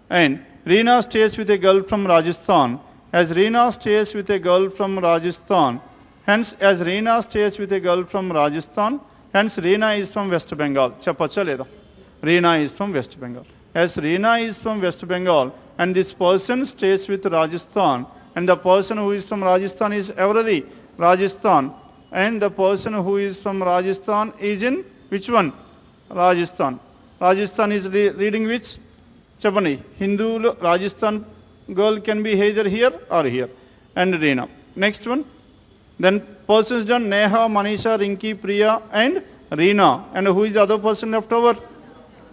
And Reena stays with a girl from Rajasthan. As Reena stays with a girl from Rajasthan, hence as Reena stays with a girl from Rajasthan, hence Reena is from West Bengal. Chappacha leda? Reena is from West Bengal. As Reena is from West Bengal and this person stays with Rajasthan, and the person who is from Rajasthan is everything Rajasthan, and the person who is from Rajasthan is in which one? Rajasthan. Rajasthan is reading which? Chapani. Hindu Rajasthan girl can be either here or here. And Reena. Next one. Then persons done, Neha, Manisha, Rinki, Priya and Reena. And who is the other person left over?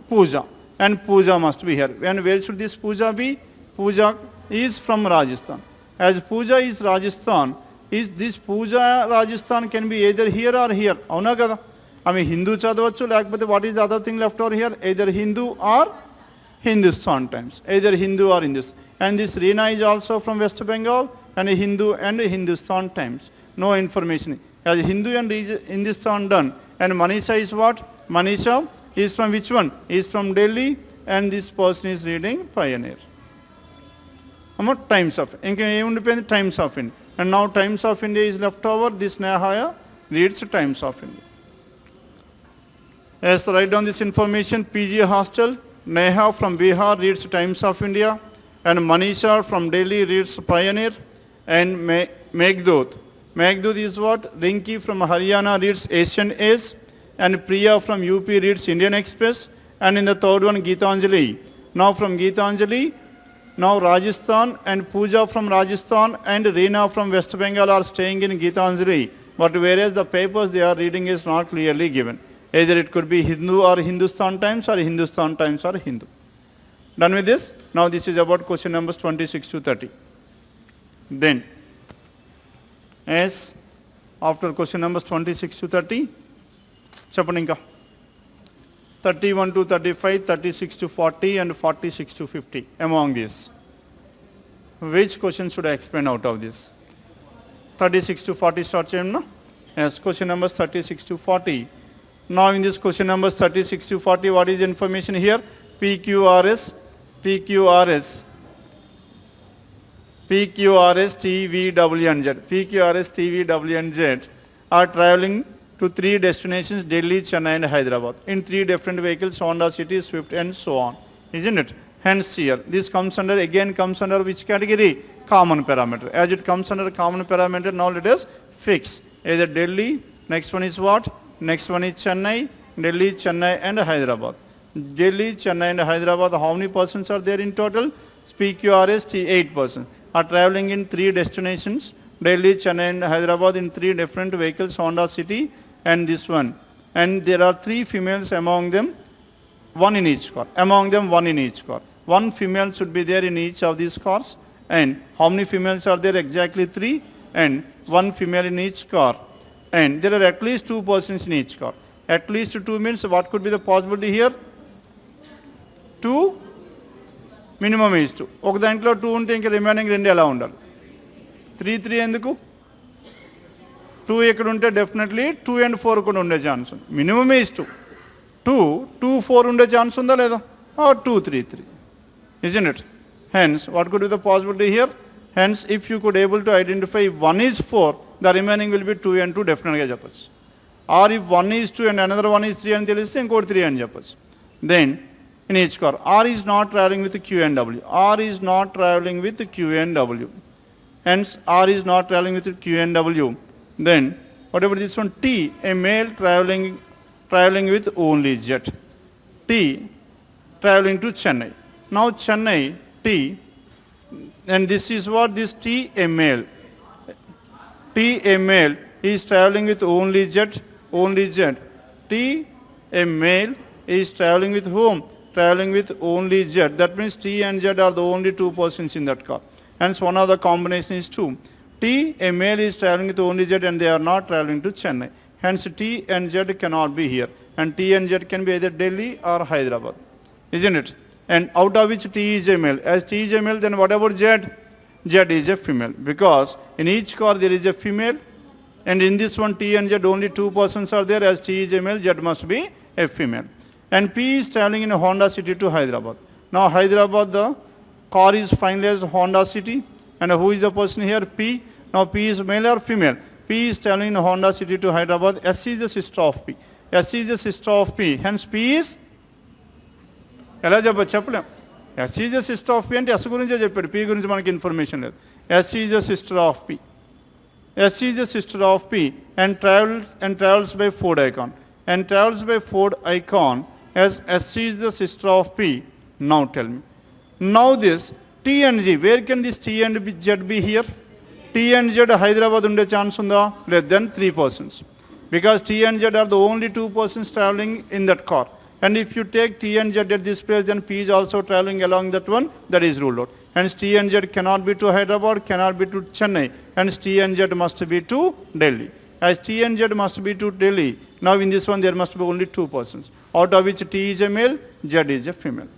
Pooja. And Pooja must be here. And where should this Pooja be? Pooja is from Rajasthan. As Pooja is Rajasthan, is this Pooja Rajasthan can be either here or here. Avuna kada? I mean Hindu chadavachu, lekapothe what is the other thing left over here? Either Hindu or Hindustan Times. Either Hindu or Hindus. And this Reena is also from West Bengal, and a Hindu and a Hindustan Times. No information. As Hindu and Hindustan done. And Manisha is what? Manisha is from which one? Is from Delhi, and this person is reading Pioneer. Times of India. Times of India. And now Times of India is left over. This Nehaya reads Times of India. Yes, write down this information. PG hostel, Neha from Bihar reads Times of India, and Manisha from Delhi reads Pioneer, and Meghdut. Meghdut is what? Rinki from Haryana reads Asian Age, and Priya from UP reads Indian Express, and in the third one Geetanjali. Now from Geetanjali, now Rajasthan, and Pooja from Rajasthan and Reena from West Bengal are staying in Geetanjali, but whereas the papers they are reading is not clearly given. Either it could be Hindu or Hindustan Times, or Hindustan Times or Hindu. Done with this? Now this is about question numbers 26 to 30. Then, as after question numbers 26 to 30, Chapaninka. 31 to 35, 36 to 40 and 46 to 50. Among these, which question should I explain out of this? 36 to 40 start cheyam na? Yes, question numbers 36 to 40. Now in this question numbers 36 to 40, what is the information here? PQRS, PQRS, PQRS, TVW and Z. PQRS, TVW and Z are traveling to 3 destinations, Delhi, Chennai and Hyderabad, in 3 different vehicles, Honda City, Swift and so on. Isn't it? Hence here, this comes under, again comes under which category? Common parameter. As it comes under common parameter, now let us fix. Either Delhi, next one is what? Next one is Chennai, Delhi, Chennai and Hyderabad. Delhi, Chennai and Hyderabad, how many persons are there in total? PQRS, 8 persons are traveling in 3 destinations, Delhi, Chennai and Hyderabad, in 3 different vehicles, Honda City and this one. And there are 3 females among them, 1 in each car. Among them 1 in each car. 1 female should be there in each of these cars. And how many females are there? Exactly 3, and 1 female in each car. And there are at least 2 persons in each car. At least 2 means what could be the possibility here? 2, minimum is 2. ఒక దాంట్లో 2 ఉంటే ఇంకా remaining 2 ఎలా ఉండాలి? 3 ఎందుకు? 2 ఎక్కడ ఉంటే definitely 2 and 4 కూడా ఉండే ఛాన్స్ ఉంది. Minimum is 2. 2, 4 ఉండే ఛాన్స్ ఉందా లేదా? 2, 3. Isn't it? Hence, what could be the possibility here? Hence, if you could able to identify if 1 is 4, the remaining will be 2 and 2 definitely చెప్పచ్చు. Or if 1 is 2 and another 1 is 3 అని తెలిస్తే ఇంకోటి 3 అని చెప్పచ్చు. Then, in each car. R is not traveling with Q and W. R is not traveling with Q and W. Hence, R is not traveling with Q and W. Then, what about this one? T, a male traveling with only jet. T, traveling to Chennai. Now, Chennai, T, and this is what? This T, a male. T, a male, is traveling with only jet. T, a male, is traveling with whom? Traveling with only jet. That means T and jet are the only two persons in that car. Hence, one of the combination is 2. T, a male, is traveling with only jet and they are not traveling to Chennai. Hence, T and jet cannot be here. And T and jet can be either Delhi or Hyderabad. Isn't it? And out of which T is a male. As T is a male, then what about jet? Jet is a female. Because in each car there is a female. And in this one, T and jet, only two persons are there. As T is a male, jet must be a female. And P is traveling in a Honda City to Hyderabad. Now, Hyderabad, the car is finalized Honda City. And who is the person here? P. Now, P is male or female? P is traveling in a Honda City to Hyderabad. S is the sister of P. S is the sister of P. Hence, P is... ఎలా చెప్పలేం. S is the sister of P అంటే S గురించే చెప్పాడు, P గురించి మనకి information లేదు. S is the sister of P. S is the sister of P and travels by Ford Icon. And travels by Ford Icon as S is the sister of P. Now tell me. Now this T and G, where can this T and Z be here? T and Z Hyderabad unde chance unda? Less than 3 persons. Because T and Z are the only 2 persons traveling in that car. And if you take T and Z at this place, then P is also traveling along that one. That is ruled out. Hence T and Z cannot be to Hyderabad, cannot be to Chennai. Hence T and Z must be to Delhi. As T and Z must be to Delhi, now in this one there must be only 2 persons. Out of which T is a male, Z is a female.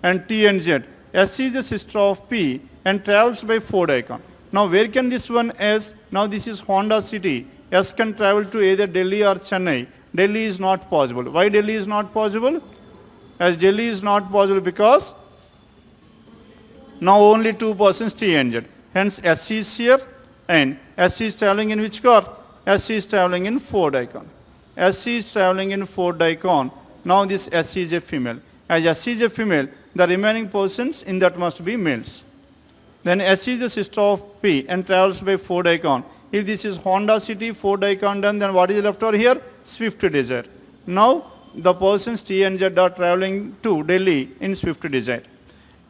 And T and Z. S is the sister of P and travels by Ford Icon. Now where can this one S? Now this is Honda City. S can travel to either Delhi or Chennai. Delhi is not possible. Why Delhi is not possible? As Delhi is not possible because now only 2 persons T and Z. Hence S is here and S is traveling in which car? S is traveling in Ford Icon. S is traveling in Ford Icon. Now this S is a female. As S is a female, the remaining persons in that must be males. Then S is the sister of P and travels by Ford Icon. If this is Honda City, Ford Icon done, then what is left over here? Swift Desire. Now the persons T and Z are traveling to Delhi in Swift Desire.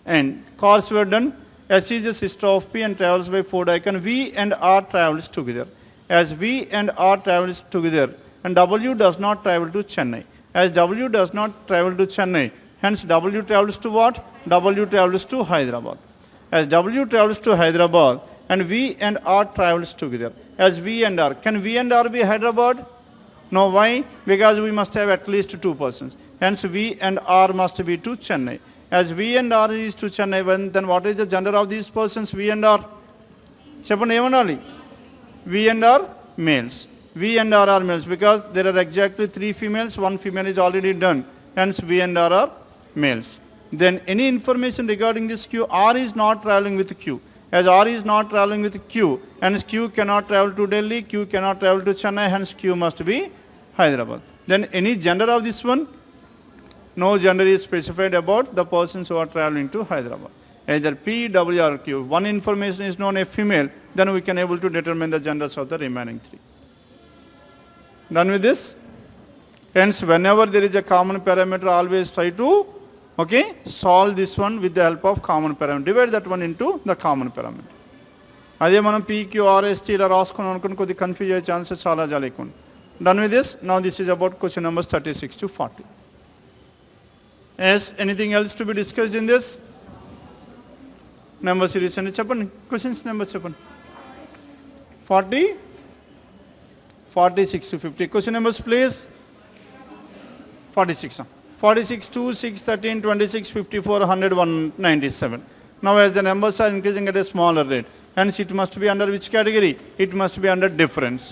And cars were done. S is the sister of P and travels by Ford Icon. V and R travels together. As V and R travels together, and W does not travel to Chennai. As W does not travel to Chennai, hence W travels to what? W travels to Hyderabad. As W travels to Hyderabad, and V and R travels together. As V and R, can V and R be Hyderabad? No, why? Because we must have at least 2 persons. Hence V and R must be to Chennai. As V and R is to Chennai, then what is the gender of these persons, V and R? Cheppandi emanali? V and R males. V and R are males because there are exactly 3 females, 1 female is already done. Hence V and R are males. Then any information regarding this Q, R is not traveling with Q. As R is not traveling with Q, hence Q cannot travel to Delhi, Q cannot travel to Chennai, hence Q must be Hyderabad. Then any gender of this one? No gender is specified about the persons who are traveling to Hyderabad. Either P, W or Q. One information is known a female, then we can able to determine the genders of the remaining 3. Done with this? Hence, whenever there is a common parameter, always try to solve this one with the help of common parameter. Divide that one into the common parameter. అదే మనం PQRST ఇలా రాసుకున్నాం అనుకుని కొద్దిగా confuse అయ్యే chances చాలా ఎక్కువ. Done with this? Now this is about question numbers 36 to 40. Yes, anything else to be discussed in this? Number series and చెప్పండి. Questions number చెప్పండి. 40, 46 to 50. Question numbers please. 46. 46, 2, 6, 13, 26, 54, 100, 197. Now as the numbers are increasing at a smaller rate, hence it must be under which category? It must be under difference.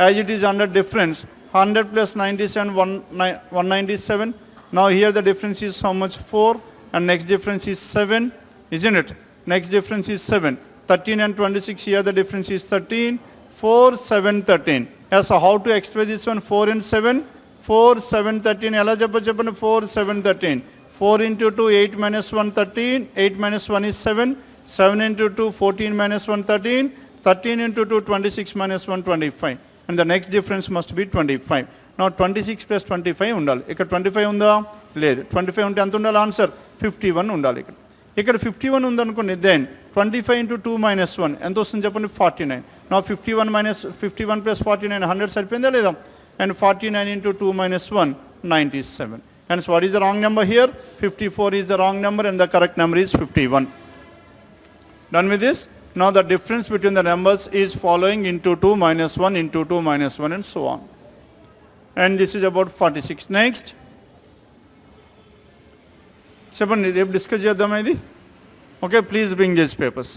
As it is under difference, 100 plus 97, 197. Now here the difference is how much? 4. And next difference is 7. Isn't it? Next difference is 7. 13 and 26, here the difference is 13. 4, 7, 13. Yes, so how to express this one? 4 and 7. 4, 7, 13. ఎలా చెప్పండి? 4, 7, 13. 4 into 2, 8 minus 1, 13. 8 minus 1 is 7. 7 into 2, 14 minus 1, 13. 13 into 2, 26 minus 1, 25. And the next difference must be 25. Now 26 plus 25 undali. Ikkada 25 unda? Ledu. 25 unte anta undali answer? 51 undali ikkada. Ikkada 51 undanukondi, then 25 into 2 minus 1 ఎంత వస్తుంది చెప్పండి? 49. Now 51 plus 49 100 సరిపోయిందా లేదా? And 49 into 2 minus 1 97. Hence what is the wrong number here? 54 is the wrong number and the correct number is 51. Done with this? Now the difference between the numbers is following into 2 minus 1 into 2 minus 1 and so on. And this is about 46. Next. చెప్పండి రేపు discuss చేద్దామా ఇది? Okay, please bring these papers.